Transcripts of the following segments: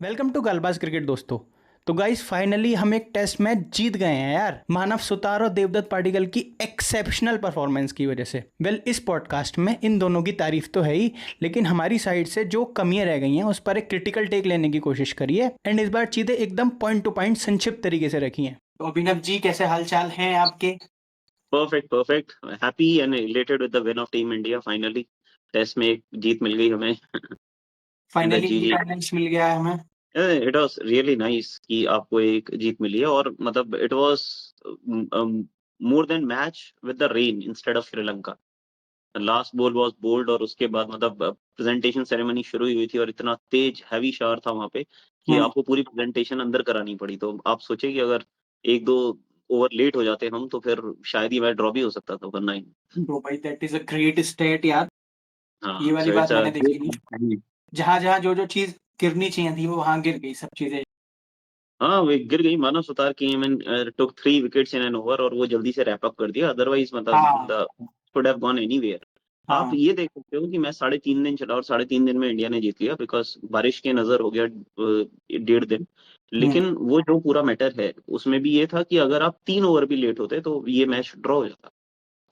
Welcome to गलबाज cricket दोस्तों। तो guys finally हम एक टेस्ट मैच जीत गए हैं यार, मानव सुतार और देवदत्त पाटिकल की एक्सेप्शनल परफॉर्मेंस की वजह से। इस पॉडकास्ट में इन दोनों की तारीफ तो है ही, लेकिन हमारी साइड से जो कमियां रह गई हैं उस पर एक क्रिटिकल टेक लेने की कोशिश करिए एंड इस बार चीजें एकदम पॉइंट टू पॉइंट संक्षिप्त तरीके से रखी हैं। तो अभिनव जी, कैसे हाल चाल हैं आपके? Perfect. Happy and elated with the win of Team India finally. Test में एक जीत मिल गई हमें इन द फाइनली जीजी। इंडिपेंडेंस मिल गया है हमें। इट वाज रियली नाइस कि आपको एक जीत मिली है और मतलब it was more than match with the rain instead of Sri Lanka. Last ball was bowled और उसके बाद मतलब प्रेजेंटेशन सेरेमनी शुरू ही हुई थी और इतना तेज हैवी शावर था वहां पे कि हम्म। आपको पूरी प्रेजेंटेशन अंदर करानी पड़ी। तो आप सोचे कि अगर एक दो ओवर लेट हो जाते हम तो फिर शायद ही मैच ड्रॉ भी हो सकता था, वरना ही। तो भाई that is a great state यार। ये हाँ, वाली सो बात इट्स अ मैंने देखी नहीं। जहाँ जहाँ जो जो चीज गिरनी चाहिए थी वो वहां गिर गई सब चीजें। हाँ, वो गिर गई। Manav Suthar came and took 3 wickets in an over और वो जल्दी से रैप अप कर दिया। अदरवाइज मतलब हाँ। The could have gone anywhere. आप हाँ। ये देख सकते हो कि मैच 3.5 दिन चला और 3.5 दिन में इंडिया ने जीत लिया बिकॉज बारिश के नजर हो गया 1.5 दिन। हम्म। लेकिन वो जो पूरा मैटर है उसमें भी ये था कि अगर आप 3 ओवर भी लेट होते तो ये मैच ड्रॉ हो जाता।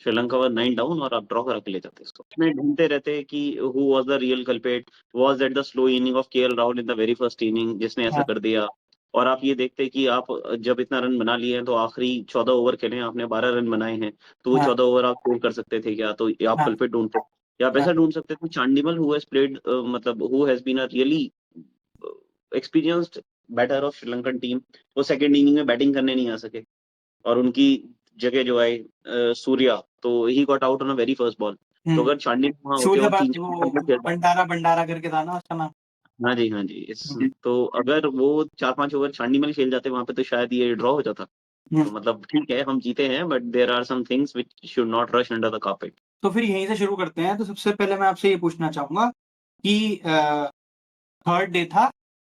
श्रीलंका वाज 9 डाउन और आप ड्रॉ करा के ले जाते इसको। इसमें ढूंढते रहते कि who was the real culprit, was that the slow inning of KL Rahul in the very first inning जिसने ऐसा हाँ। कर दिया। और आप ये देखते कि आप जब इतना रन बना लिए हैं तो आखिरी 14 ओवर खेले, आपने 12 रन बनाए हैं, तो वो हाँ। 14 ओवर आप स्कोर कर सकते थे क्या? तो आप हाँ। कल्प्रिट ढूंढते या आप हाँ। ऐसा ढूंढ सकते थे चांडिमल हु हैज प्लेड मतलब who has been a really experienced batter of Sri Lankan team. वो सेकंड इनिंग में बैटिंग करने नहीं आ सके और उनकी जगह जो है सूर्या, तो he got out on a very first ball. तो हम्म। अगर चांडिल वहां होते सूर्य और तीन वो चार खेलता। भंडारा भंडारा करके था ना उसका नाम। हाँ जी, हाँ जी। इस हम्म। तो अगर वो 4-5 ओवर चांडिमल खेल जाते वहां पे तो शायद ये ड्रॉ हो जाता। हम्म। तो मतलब ठीक है हम जीते हैं but there are some things which should not rush under the carpet. तो फिर यहीं से शुरू करते हैं। तो सबसे पहले मैं आपसे ये पूछना चाहूंगा कि थर्ड डे था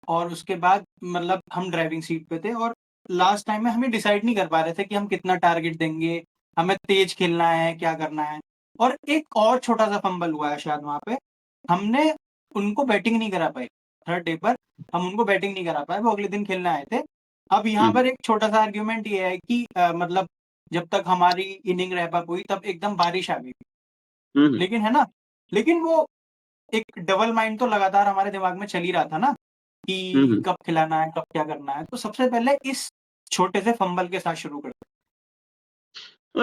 और उसके बाद मतलब हम ड्राइविंग सीट पे थे और लास्ट टाइम में हमें डिसाइड नहीं कर पा रहे थे कि हम कितना टारगेट देंगे, हमें तेज खेलना है, क्या करना है। और एक और छोटा सा फंबल हुआ है शायद वहां पे। हमने उनको बैटिंग नहीं करा पाई थर्ड डे पर। हम उनको बैटिंग नहीं करा पाए, वो अगले दिन खेलने आए थे। अब यहाँ हम्म पर एक छोटा सा आर्ग्यूमेंट ये है कि मतलब जब तक हमारी इनिंग रैप अप हुई तब एकदम बारिश आ गई। हम्म लेकिन है ना, लेकिन वो एक डबल माइंड तो लगातार हमारे दिमाग में चल ही रहा था ना कि हम्म कब खिलाना है, कब क्या करना है। तो सबसे पहले इस छोटे से फंबल के साथ शुरू करते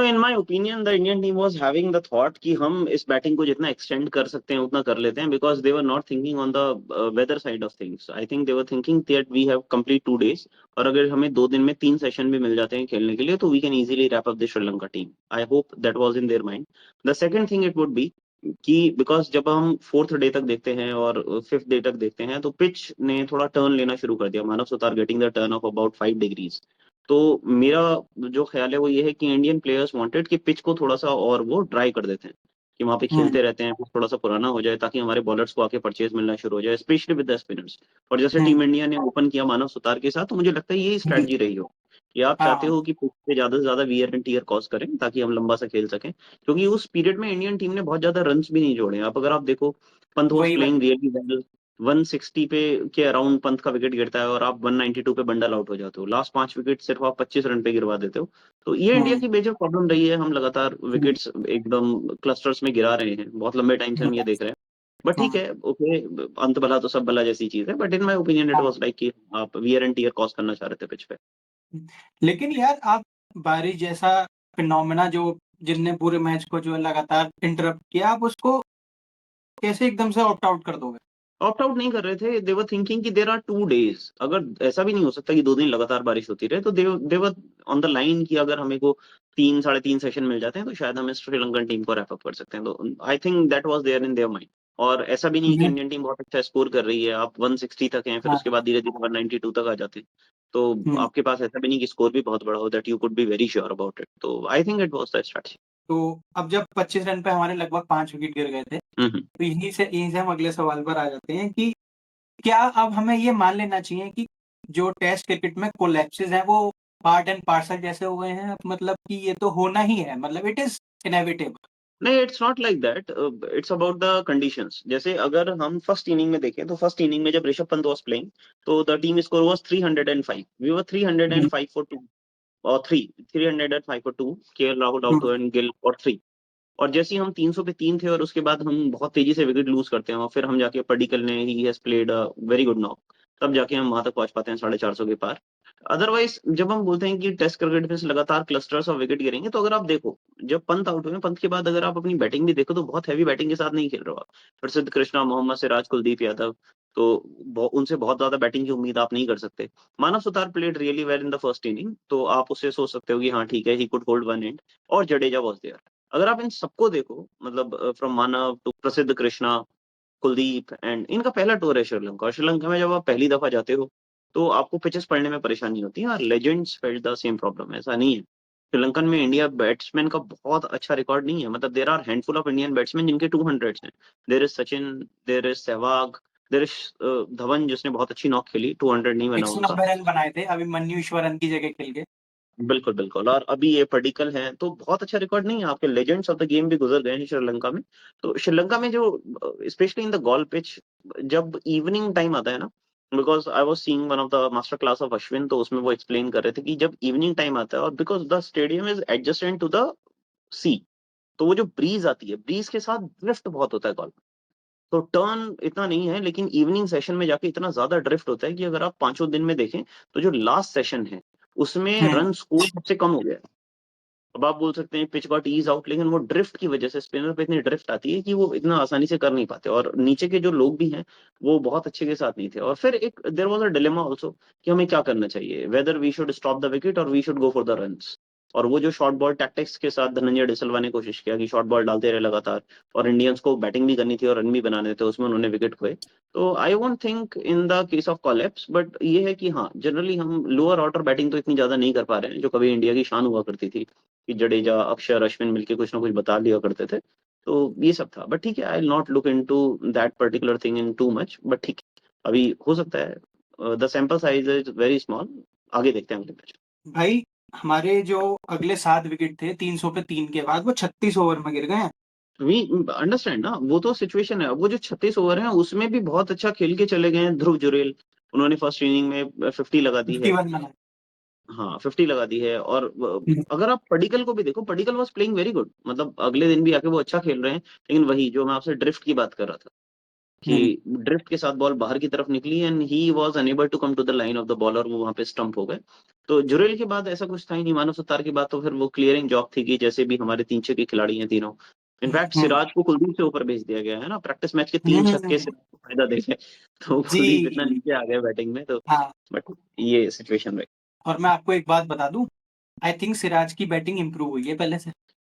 in my opinion the Indian team was having the thought कि हम इस बैटिंग को जितना एक्सटेंड कर सकते हैं उतना कर लेते हैं because they were not thinking on the weather side of things. I think they were thinking that we have complete 2 days और अगर हमें 2 दिन में 3 सेशन भी मिल जाते हैं खेलने के लिए तो we can easily wrap up the Sri Lanka team. I hope that was in their mind. The second thing it would be कि बिकॉज जब हम 4th डे तक देखते हैं और 5th डे तक देखते हैं तो पिच ने थोड़ा टर्न लेना शुरू कर दिया। Manav Suthar getting the turn of about 5 degrees. तो मेरा जो ख्याल है वो ये है कि इंडियन प्लेयर्स वांटेड कि पिच को थोड़ा सा और वो ड्राई कर देते हैं कि वहां पे हैं। खेलते रहते हैं, पिच थोड़ा सा पुराना हो जाए ताकि हमारे बॉलर्स को आके परचेज मिलना शुरू हो जाए, स्पेशली विद द स्पिनर्स। और जैसे हुँ, टीम इंडिया ने ओपन किया मानव सुतार के साथ तो मुझे लगता है यही हुँ। स्ट्रैटेजी रही हो कि आप चाहते हाँ, हो कि पिच पे ज्यादा से ज्यादा वियर एंड टीयर कॉज करें ताकि हम लंबा सा खेल सकें, क्योंकि उस पीरियड में इंडियन टीम ने बहुत ज्यादा रन्स भी नहीं जोड़े। आप अगर आप देखो पंत वाज वही, प्लेइंग वही। Really well. 160 पे के अराउंड पंत का विकेट गिरता है और आप 192 पे बंडल आउट हो जाते हो। लास्ट 5 विकेट सिर्फ आप 25 रन पे गिरवा देते हो। तो ये इंडिया हुँ, की मेजर प्रॉब्लम रही है, हम लगातार हुँ, विकेट्स एकदम क्लस्टर्स में गिरा रहे हैं, बहुत लंबे टाइम से हुँ, हम ये देख रहे हैं। बट ठीक हाँ, है, ओके। अंत भला तो सब भला जैसी चीज है but in my opinion it हाँ। वाज लाइक कि आप वियर एंड टीयर कॉज करना चाह रहे थे पिच पे। लेकिन यार आप बारिश जैसा फिनोमेना जो जिसने पूरे मैच को जो है लगातार इंटरप्ट किया, आप उसको कैसे एकदम से ऑप्ट आउट कर दोगे? ऑप्ट आउट नहीं कर रहे थे, दे वर थिंकिंग कि देयर आर 2 days। अगर ऐसा भी नहीं हो सकता कि 2 दिन लगातार बारिश होती रहे तो दे वर ऑन द लाइन कि अगर हमें को 3 साढ़े 3 सेशन मिल जाते हैं तो शायद हम इस श्रीलंकन टीम को रैप अप कर सकते हैं। तो I think that was there in their mind. और ऐसा भी नहीं है कि ये इंडियन टीम बहुत अच्छा स्कोर कर रही है। आप 160 तक हैं, फिर हाँ, उसके बाद धीरे धीरे 192 तक आ जाते हैं। तो हुँ। आपके पास ऐसा भी नहीं कि स्कोर भी बहुत बड़ा हो that you could be very sure about it. तो I think it was the strategy. तो अब जब 25 रन पे हमारे लगभग 5 विकेट गिर गए थे, हम्म तो यहीं से हम अगले सवाल पर आ जाते हैं कि क्या अब हमें ये मान लेना चाहिए कि जो टेस्ट क्रिकेट में कोलैप्सेस हैं वो पार्ट एंड पार्सल जैसे हो गए हैं? मतलब कि ये तो होना ही है, मतलब इट इज़ इनेविटेबल। नहीं, it's not like that, it's about the conditions. जैसे अगर हम फर्स्ट इनिंग में देखें, तो फर्स्ट इनिंग में जब ऋषभ पंत वाज प्लेइंग, तो the team score was 305, we were 305 for 2 और 3, 305 for 2, KL Rahul out and Gill और 3। और जैसे ही हम 300 पे 3 थे और उसके बाद हम बहुत तेजी से विकेट लूज करते हैं और फिर हम जाके पडिक्कल ने he has played a very good knock, तब जाके हम वहां तक पहुंच पाते हैं 450 के पार। अदरवाइज जब हम बोलते हैं कि टेस्ट क्रिकेट में से लगातार क्लस्टर्स ऑफ विकेट गिरेंगे, तो अगर आप देखो, जब पंत आउट हुए, पंत के बाद अगर आप अपनी बैटिंग भी देखो, तो बहुत हैवी बैटिंग के साथ नहीं खेल रहे हो आप। प्रसिद्ध कृष्णा, मोहम्मद सिराज, कुलदीप यादव, तो उनसे बहुत ज्यादा बैटिंग की उम्मीद आप नहीं कर सकते। Manav Suthar played really well in the first inning, तो आप उससे सोच सकते हो कि हाँ ठीक है, he could hold one and. और जडेजा वॉज देयर। अगर आप इन सबको देखो, मतलब फ्रॉम मानव टू प्रसिद्ध कृष्णा, कुलदीप, एंड इनका पहला टूर है श्रीलंका, और श्रीलंका में जब आप पहली दफा जाते हो, तो आपको पिचेस पढ़ने में परेशानी होती है, और legends felt the same problem, ऐसा नहीं है। श्रीलंकन में इंडिया बैट्समैन का बहुत अच्छा रिकॉर्ड नहीं है, मतलब there are handful of Indian batsman जिनके 200 हैं। There is Sachin, there is Sehwag, there is Dhawan, जिसने बहुत अच्छी नॉक खेली, 200 नहीं बना उनका। 190 रन बनाए थे अभिमन्यु ईश्वरन की जगह खेल के। बिल्कुल, बिल्कुल, और अभी ये पडिक्कल हैं, तो बहुत अच्छा रिकॉर्ड नहीं है, आपके लेजेंड्स ऑफ द गेम भी गुज़र गए हैं श्रीलंका में। तो श्रीलंका में जो specially in the Galle pitch, जब इवनिंग टाइम आता है ना, because I was seeing one of the master class of Ashwin, तो उसमें वो एक्सप्लेन कर रहे थे कि जब इवनिंग टाइम आता है, और because the stadium is adjacent to the sea, तो वो जो ब्रीज़ आती है, ब्रीज़ के साथ ड्रिफ्ट बहुत होता है गॉल में। तो टर्न इतना नहीं है, लेकिन इवनिंग सेशन में जाके इतना ज़्यादा ड्रिफ्ट होता है कि अगर आप पाँचों दिन में देखें, तो जो लास्ट सेशन है, उसमें हुँ। रन स्कोर सबसे कम हो गया है। अब आप बोल सकते हैं पिच गॉट ईज़ आउट, लेकिन वो ड्रिफ्ट की वजह से स्पिनर पे इतनी ड्रिफ्ट आती है कि वो इतना आसानी से कर नहीं पाते, और नीचे के जो लोग भी हैं, वो बहुत अच्छे के साथ नहीं थे। और फिर एक there was a dilemma also कि हमें क्या करना चाहिए, whether we should stop the wicket और we should go for the runs. और वो जो शॉर्ट बॉल टैक्टिक्स के साथ धनंजय डिसल्वा ने कोशिश किया कि शॉर्ट बॉल डालते रहे लगातार, और इंडियंस को बैटिंग भी करनी थी और रन भी बनाने थे, उसमें उन्होंने विकेट खोए। तो I won't think in the case of collapse, but ये है कि हाँ, जनरली हम लोअर ऑर्डर बैटिंग तो इतनी ज़्यादा नहीं कर पा रहे हैं, जो कभी इंडिया की शान हुआ करती थी। कि जडेजा, अक्षर, अश्विन मिलके कुछ ना कुछ बता लिया करते थे। तो ये सब था। बट ठीक है, I will not look into that particular thing in too much, but ठीक है, अभी हो सकता है, the sample size is very small, आगे देखते हैं अगले मैच। भाई, हमारे जो अगले 7 विकेट थे 300 पे 3 के बाद, वो 36 ओवर में गिर गए हैं। वी अंडरस्टैंड ना, वो तो सिचुएशन है। वो जो 36 ओवर हैं, उसमें भी बहुत अच्छा खेल के चले गए हैं ध्रुव जुरैल। उन्होंने फर्स्ट इनिंग में 50 लगा दी है। 51 बनाए। हाँ, 50 लगा दी है, और हुँ, अगर आप पडिक्कल को भी देखो, Padikkal was playing very good, मतलब अगले दिन भी आके वो अच्छा खेल रहे हैं। लेकिन वही जो मैं आपसे ड्रिफ्ट की बात कर रहा था, हुँ, कि ड्रिफ्ट के साथ बॉल बाहर की तरफ निकली and he was unable to come to the line of the ball, और वो वहाँ पे स्टंप हो गए। तो जुरैल के बाद ऐसा कुछ था ही नहीं, मानव सत्तार के बाद तो फिर वो क्लियरिंग जॉब थी कि जैसे भी हमारे 3 छक्के खिलाड़ी हैं तीनों। इनफैक्ट हुँ, सिराज को कुलदीप से ऊपर भेज दिया गया है ना, प्रैक्टिस मैच के 3 छक्के हुँ, से फायदा देके, तो कुलदीप इतना जी, नीचे आ गए बैटिंग में, तो हाँ। बट ये सिचुएशन रही। और मैं आपको एक बात बता दूँ, आई थिंक सिराज की बैटिंग इम्प्रूव हुई है पहले से।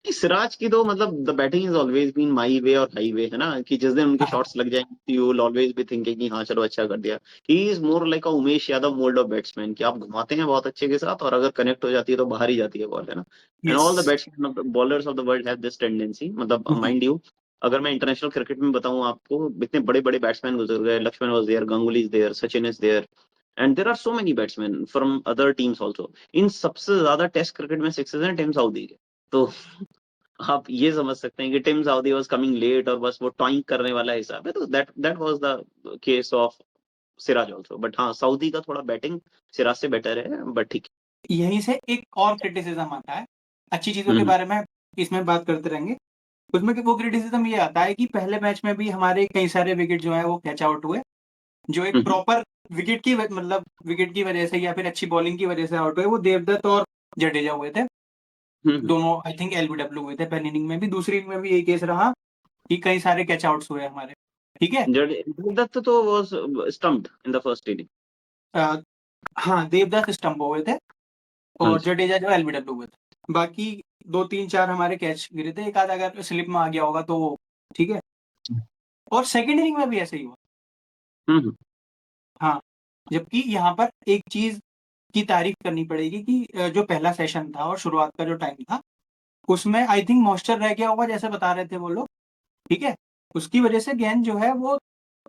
सिराज की तो मतलब the batting is always been my way और हाईवे, है ना, कि जिस दिन उनके हाँ, शॉट्स लग जाएंगे, you will always be thinking कि हाँ चलो अच्छा कर दिया। He is more like a Umesh Yadav mould of batsman, कि आप घुमाते हैं बहुत अच्छे के साथ, और अगर कनेक्ट हो जाती है तो बाहर ही जाती है बॉल, है ना। And yes. All the batsman of bowlers of the world have this tendency, मतलब हुँ, हुँ, माइंड यू, अगर मैं इंटरनेशनल क्रिकेट में बताऊं आपको, इतने बड़े बड़े बैट्समैन गुजर गए, Laxman was there, Ganguly is there, Sachin is there, and there are so many batsman from other teams also. इन सबसे ज्यादा टेस्ट क्रिकेट में सिक्सेस हैं टिम साउदी के। तो आप ये समझ सकते हैं कि Tim Southee was coming late, और बस वो टॉइंक करने वाला हिसाब है, तो that that was the case of Siraj also. But हाँ, सऊदी का थोड़ा बैटिंग सिराज से बेटर है, बट ठीक यहीं से एक और क्रिटिसिज़्म आता है। अच्छी चीज़ों है। के बारे में इसमें बात करते रहेंगे। उसमें वो क्रिटिसिज़्म ये आता है कि पहले मैच में भी हमारे कई सारे विकेट जो हैं वो कैच आउट हुए। जो एक हम्म, प्रॉपर विकेट की वजह से या फिर अच्छी बॉलिंग की वजह से आउट हुए, वो देवदत्त और जडेजा हुए थे। हम्म, दोनों आई थिंक एलबीडब्ल्यू हुए थे पहली इनिंग में भी, दूसरी इनिंग में भी यही केस रहा कि कई सारे कैच आउट्स हुए हमारे। ठीक है? देवदत्त तो was stumped in the first inning. Uh, हाँ, देवदत्त स्टंप हुए थे हाँ और जी। जडेजा जो एलबीडब्ल्यू हुए थे। बाकी 2, 3, 4 हमारे कैच गिरे थे, एक आध अगर स्लिप में आ गया होगा तो वो ठीक है। और सेकंड इनिंग में भी ऐसे ही हुआ। हम्म, हाँ, जबकि यहाँ पर एक चीज़ की तारीफ़ करनी पड़ेगी कि जो पहला सेशन था और शुरुआत का जो टाइम था, उसमें आई थिंक मॉइस्चर रह गया होगा जैसे बता रहे थे वो लोग, ठीक है? उसकी वजह से गेंद जो है वो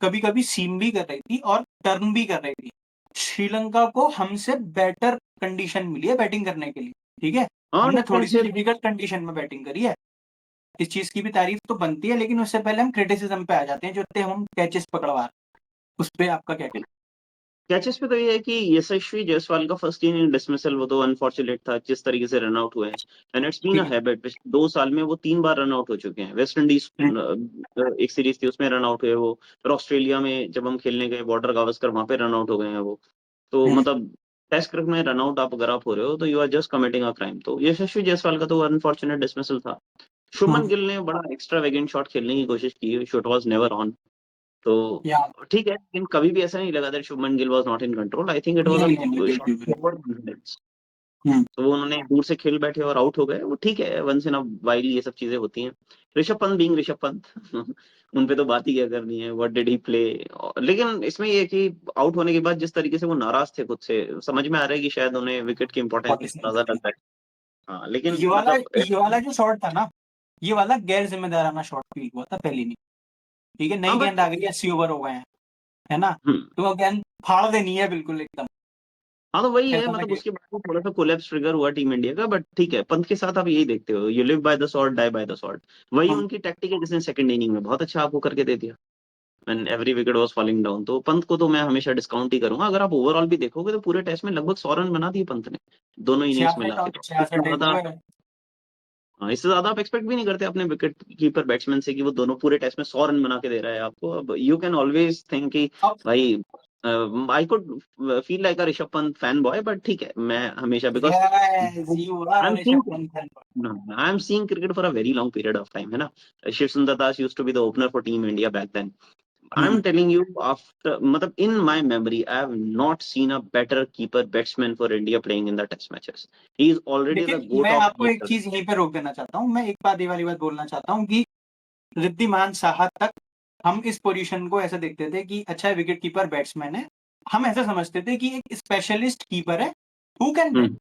कभी-कभी सीम भी कर रही थी और टर्न भी कर रही थी। श्रीलंका को हमसे बेटर कंडीशन मिली है बैटिंग करने के लिए, ठीक है? हाँ, हमने डेफिनेट थोड़ी-सी से। डिफिकल्ट कंडीशन में बैटिंग करी है। इस चीज की भी तारीफ तो बनती है, लेकिन उससे पहले हम क्रिटिसिज्म पे आ जाते हैं, जो हम कैचेस पकड़वा रहे हैं। उस पे आपका क्या कहना कैचेस पे तो ये है कि यशस्वी जायसवाल का फर्स्ट इनिंग डिसमिसल वो तो अनफॉर्चुनेट था, जिस तरीके से रन आउट हुए हैं। एंड इट्स बीन ठीक अ है? हैबिट, पिछले 2 साल में वो 3 बार रन आउट हो चुके हैं। वेस्ट इंडीज हम्म, एक सीरीज थी उसमें रन आउट हुए वो, फिर ऑस्ट्रेलिया में जब हम खेलने गए बॉर्डर गावस्कर, वहां पे रन आउट हो गए हैं वो। तो हम्म, मतलब टेस्ट क्रिकेट में रन आउट आप अगर आप हो रहे हो तो you are just committing a crime. तो यशस्वी जायसवाल का तो अनफॉर्चुनेट डिसमिसल था। शुभमन हम्म, गिल ने बड़ा एक्स्ट्रा वेगेंट शॉट खेलने की कोशिश की, शॉट वाज नेवर ऑन। तो या ठीक है, लेकिन कभी भी ऐसा नहीं लगा that Shubman Gill was not in control. I think it was नहीं, नहीं, नहीं, अ शॉट बिल्कुल भी नहीं। Forward confidence. हम्म, तो वो उन्होंने दूर से खेल बैठे और आउट हो गए, वो ठीक है, वंस इन अ वाइल ये सब चीजें होती हैं। ऋषभ पंत बीइंग ऋषभ पंत उन पे तो बात ही क्या करनी है, व्हाट डिड ही प्ले। लेकिन इसमें ये है कि आउट होने के बाद जिस तरीके से वो नाराज थे खुद से, समझ में आ रहा है कि शायद उन्हें विकेट की इंपॉर्टेंस बहुत इसमें अंदाजा लग रहा है। हाँ, लेकिन मतलब ये वाला जो शॉट था ना, ये वाला गैर जिम्मेदाराना शॉट फील हुआ था पहली इनिंग। ठीक है, हाँ नई गेंद बट आ गई, 80 ओवर हो गए हैं, है ना? तो वो गेंद फाड़ देनी है बिल्कुल एकदम, हाँ तो वही है, ऐसा मतलब लगे। उसके बाद थोड़ा सा कोलैप्स ट्रिगर हुआ टीम इंडिया का। बट ठीक है, पंत के साथ आप यही देखते हो, you live by the sword die by the sword. वही हाँ, उनकी टैक्टिक है जिसने सेकंड इनिंग में बहुत अच्छा आपको करके दे दिया, when every wicket was falling down. तो पंत को तो मैं हमेशा डिस्काउंट ही करूंगा। अगर आप ओवरऑल भी देखोगे तो पूरे टेस्ट में लगभग 100 रन बना दिए पंत ने, दोनों इनिंग्स मिला 66 के। और तो इससे 66 एक ज्यादा, हुए। हाँ, इससे ज्यादा आप एक्सपेक्ट भी नहीं करते अपने विकेट कीपर बैट्समैन से कि वो दोनों पूरे टेस्ट में 100 रन बना के दे रहा है आपको। अब यू कैन ऑलवेज थिंक कि अब भाई, I could feel like a Rishabh Pant fan boy, but ठीक है, मैं हमेशा because yes, you are I am Rishabh seeing, Pant fan. no, I'm seeing cricket for a very long period of time, है ना? Shiv Sundar Das used to be the opener for Team India back then. I'm hmm, telling you, after, मतलब in my memory, I have not seen a better keeper batsman for India playing in the test matches. He is already the लेकिन goat मैं of आपको एक keepers. चीज यहीं पे रोक देना चाहता हूँ। मैं एक बात, ये वाली बात बोलना चाहता हूँ कि रिद्धिमान साहा तक हम इस पोजीशन को ऐसे देखते थे कि अच्छा, विकेट कीपर बैट्समैन है। हम ऐसा समझते थे कि एक स्पेशलिस्ट कीपर है, हु कैन बैट। हम्म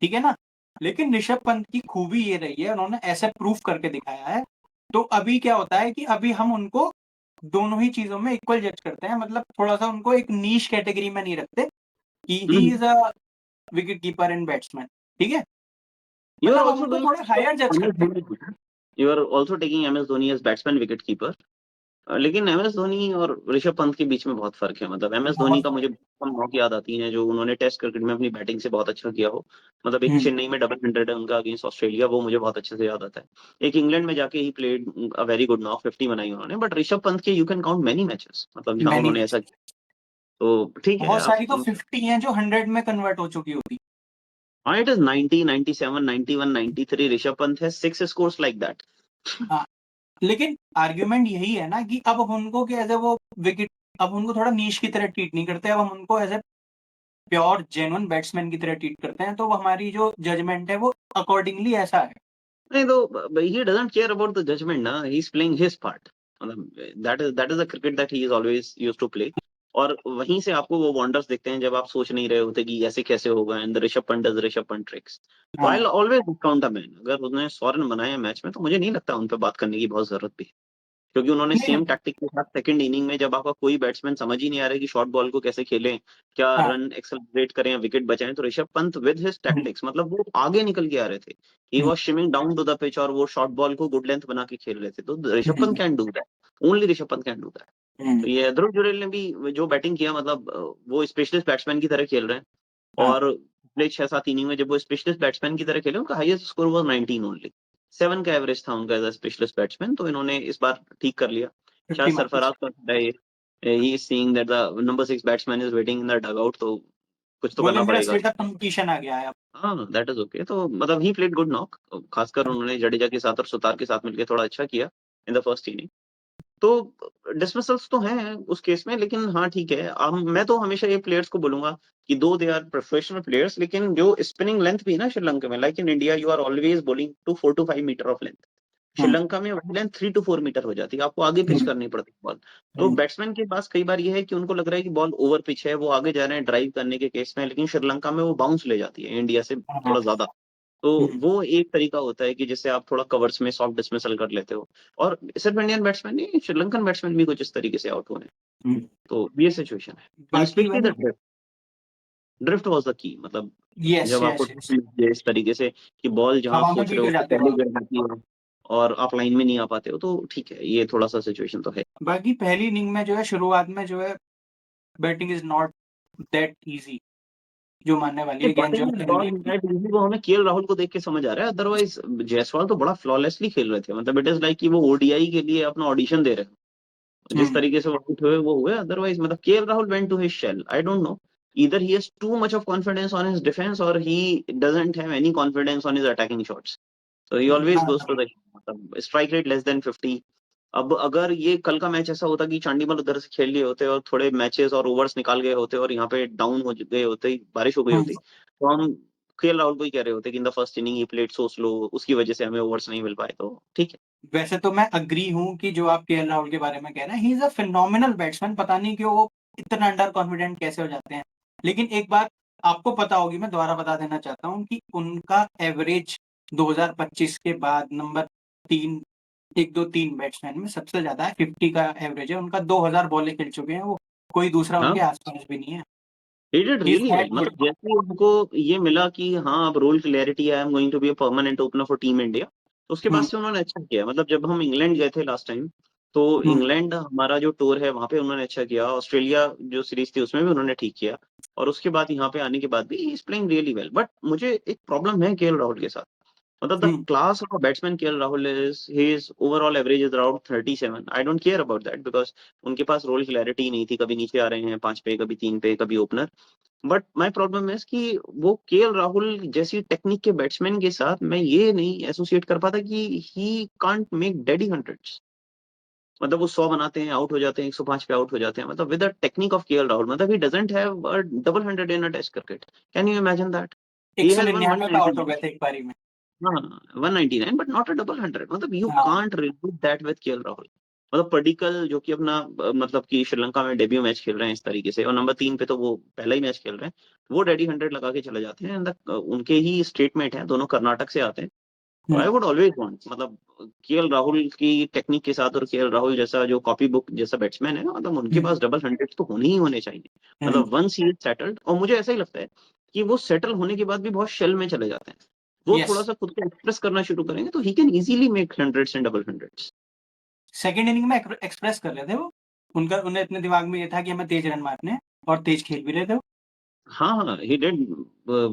ठीक है ना? लेकिन ऋषभ पंत की खूबी ये रही है, उन्होंने ऐसे प्रूफ करके दिखाया है। तो अभी क्या होता है कि अभी हम उनको दोनों ही चीजों में इक्वल जज करते हैं, मतलब थोड़ा सा उनको एक नीश कैटेगरी में नहीं रखते कि he hmm. Is a wicket keeper and batsman. ठीक है? You are मतलब हम also उनको doing थोड़ा हायर जज MS करते हैं। Dhoni. You are also taking MS Dhoni as batsman wicket keeper. लेकिन एम एस धोनी और ऋषभ पंत के बीच में बहुत फर्क है। मतलब एम एस धोनी बहुत का मुझे फर्क कम मौक याद आती हैं जो उन्होंने टेस्ट क्रिकेट में अपनी बैटिंग से बहुत अच्छा किया हो। मतलब है। एक चेन्नई में डबल हंड्रेड है उनका अगेंस्ट ऑस्ट्रेलिया, वो मुझे बहुत अच्छे से याद आता है। एक इंग्लैंड में जाके he played a very good knock 50 बनाई उन्होंने। बट ऋषभ पंत के you can count many matches, मतलब जहां मैनी उन्होंने ऐसा किया। तो ठीक है बहुत आप, सारी तो 50 हैं जो 100 में कन्वर्ट हो चुकी होती। हाँ इट इज 90, 97, 91, 93। ऋषभ पंत है 6 स्कोर्स लाइक दैट। हाँ, लेकिन आर्ग्यूमेंट यही है ना कि अब हम उनको कि एज ए वो विकेट, अब उनको थोड़ा नीश की तरह ट्रीट नहीं करते, अब हम उनको as a pure genuine batsman की तरह ट्रीट करते हैं। तो हमारी जो जजमेंट है वो अकॉर्डिंगली ऐसा है। नहीं तो he doesn't care about the judgment ना, he is playing his part. मतलब that is the cricket that he is always used to play. और वहीं से आपको वो वंडर्स दिखते हैं जब आप सोच नहीं रहे होते कि ऐसे कैसे होगा, and the Rishabh Pant does Rishabh Pant tricks. तो आई हाँ, ऑलवेज डिस्काउंट अ मैन। अगर उसने 100 रन बनाए मैच में तो मुझे नहीं लगता उन पे बात करने की बहुत जरूरत भी है। क्योंकि उन्होंने नहीं, सेम टैक्टिक के साथ सेकंड इनिंग में, जब आपका कोई बैट्समैन समझ ही नहीं आ रहा है कि शॉर्ट बॉल को कैसे खेलें, क्या हाँ, रन एक्सेलरेट करें या विकेट बचाएं, तो Rishabh Pant with his hmm, tactics, मतलब वो आगे निकल के आ रहे थे। He hmm, was swimming down to the pitch और वो शॉर्ट बॉल को गुड लेंथ बना के खेल रहे थे। तो Rishabh Pant hmm, can do that, only Rishabh Pant can do that. Hmm, तो ये ध्रुव जुरैल ने भी जो बैटिंग किया, मतलब वो स्पेशलिस्ट बैट्समैन की तरह खेल रहे हैं। हाँ, और पिछले 6-7 इनिंग में जब वो स्पेशलिस्ट बैट्समैन की तरह खेले, उनका हाईएस्ट स्कोर वाज 19 ओनली। 7 का एवरेज था उनका एज अ स्पेशलिस्ट बैट्समैन। तो इन्होंने इस बार ठीक कर लिया। 50 शायद मार्क्स। सरफराज का he is seeing that the number 6 batsman is waiting in the dugout, तो कुछ तो बोले करना मेरा पड़ेगा। स्टेट ऑफ कंपटीशन आ गया है अब। हाँ दैट इज ओके। तो मतलब ही प्लेड गुड नॉक, खासकर उन्होंने जडेजा के साथ और सुतार के साथ मिलकर थोड़ा अच्छा किया इन द फर्स्ट इनिंग। तो डिसमिसल्स तो हैं उस केस में, लेकिन हाँ ठीक है। मैं तो हमेशा ये प्लेयर्स को बोलूंगा कि दो दे आर प्रोफेशनल प्लेयर्स, लेकिन जो स्पिनिंग लेंथ भी है ना श्रीलंका में, like in India you are always bowling to 4 to 5 metre off length. Hmm, Sri Lanka में वही लेंथ 3 to 4 मीटर हो जाती है, आपको आगे पिच हम्म, करनी पड़ती है बॉल। तो हम्म, बैट्समैन के पास कई बार ये है कि उनको लग रहा है कि बॉल ओवर पिच है, वो आगे जा रहे हैं ड्राइव करने के केस में, लेकिन श्रीलंका में वो बाउंस ले जाती है इंडिया से हाँ, थोड़ा ज्यादा। तो हम्म, वो एक तरीका होता है कि जिससे आप थोड़ा कवर्स में सॉफ्ट डिसमिसल कर लेते हो। और सिर्फ इंडियन बैट्समैन नहीं, श्रीलंकन बैट्समैन भी कुछ इस तरीके से आउट हुए हैं। हम्म। तो ये सिचुएशन है। एंड बाकी स्पेशली द मैंने, drift, drift was the key. मतलब यस, जब आपको यस, यस, drift मिलती है इस तरीके से कि बॉल जहां आप हवा में सोच भी रहे हो गिर उससे जाते पहले बॉल। गिर जाती है, और आप लाइन में नहीं आ पाते हो, तो ठीक है, ये थोड़ा-सा सिचुएशन तो है। बाकी पहली इनिंग में जो है शुरुआत में जो है batting is not that easy जो मानने वाली ये है गेंद जो बॉलिंग है नॉट दैट ईज़ी वो हमें केएल राहुल को देख के समझ आ रहा है, अदरवाइज़ जायसवाल तो बड़ा फ्लॉलेसली खेल रहे थे। मतलब इट इज़ लाइक कि वो ओडीआई के लिए अपना ऑडिशन दे रहे हैं। जिस हुँ, तरीके से वो आउट हुए वो हुए, अदरवाइज़ मतलब KL Rahul went to his shell. I don't know, either he has too much of confidence on his defence और he doesn't have any confidence on his attacking shots. So he always हाँ, goes to the मतलब strike rate less than 50। अब अगर ये कल का match ऐसा होता कि चांडीमल उधर से खेल लिए होते और थोड़े मैचेस और ओवर्स निकाल गए होते और यहाँ पे डाउन हो गए होते, बारिश हो गई हुँ। होती, तो हम केएल राहुल को ही कह रहे होते कि इन the first inning he played so slow, उसकी वजह से हमें ओवर्स नहीं मिल पाए, तो ठीक है। वैसे तो मैं एग्री हूँ कि जो आप केएल राहुल के बारे में कह रहे हैं, he is a phenomenal batsman पता नहीं क्यों वो इतना अंडर कॉन्फिडेंट कैसे हो जाते हैं। लेकिन एक बात आपको पता होगी, मैं दोबारा बता देना चाहता हूँ कि उनका एवरेज 2025 के बाद नंबर 3 1, 2, 3 बैट्समैन में सबसे ज़्यादा है, 50 का एवरेज है उनका, 2000 बॉलें खेल चुके हैं वो, कोई दूसरा हाँ, उनके आस-पास भी नहीं है। He did he is really well. That good. मतलब जैसे ही उनको ये मिला कि हाँ, अब रोल क्लैरिटी है, I am going to be a permanent opener for team India, तो उसके बाद हुँ, से उन्होंने अच्छा किया। मतलब जब हम इंग्लैंड गए थे लास्ट टाइम, तो हुँ, इंग्लैंड हमारा जो टूर है वहाँ पे उन्होंने अच्छा किया, ऑस्ट्रेलिया जो सीरीज़ थी उसमें भी उन्होंने ठीक किया, और उसके बाद यहाँ पे आने के बाद भी he is playing really well. But मुझे एक प्रॉब्लम है केएल राहुल के साथ। मतलब the hmm, class of a batsman KL Rahul is his overall average is around 37। I don't care about that because उनके पास रोल क्लैरिटी नहीं थी, कभी नीचे आ रहे हैं 5 पे, कभी 3 पे, कभी opener. But my problem is कि वो केएल राहुल जैसी टेक्निक के बैट्समैन के साथ मैं ये नहीं एसोसिएट कर पाता कि he can't make daddy hundreds. मतलब वो 100 बनाते हैं, आउट हो जाते हैं, 105 पे आउट हो जाते हैं। मतलब with the technique of KL Rahul, मतलब he doesn't have a double hundred in a test cricket. Can you imagine that? He has one 199 पे आउट हो 199। गए थे एक पारी में। हाँ, 199 बट नॉट अ डबल 100। मतलब यू हाँ, can't repeat that with KL Rahul. मतलब पडिक्कल जो कि अपना मतलब कि श्रीलंका में डेब्यू मैच खेल रहे हैं इस तरीके से, और नंबर 3 पे तो वो पहला ही मैच खेल रहे हैं। वो डेडी 100 लगा के चले जाते हैं, एंड उनके ही स्टेटमेट हैं, दोनों कर्नाटक से आते हैं। तो हुँ, आई वुड ऑलवेज वांट, मतलब केएल राहुल की टेक्निक के साथ और केएल राहुल जैसा जो कॉपी बुक जैसा बैट्समैन है ना, मतलब उनके हुँ, पास डबल 100 तो होने ही होने चाहिए। हुँ। मतलब वंस ही इज सेटल्ड, और मुझे ऐसा ही लगता है कि वो सेटल होने के बाद भी बहुत शेल में चले जाते हैं। वो यस, थोड़ा-सा खुद को एक्सप्रेस करना शुरू करेंगे तो he can easily make hundreds and double hundreds. Second inning में एक्सप्रेस कर रहे थे वो। उनका उन्हें अपने दिमाग में ये था कि हमें तेज़ रन मारने हैं और तेज़ खेल भी रहे थे वो। हाँ, हाँ, ही डिड।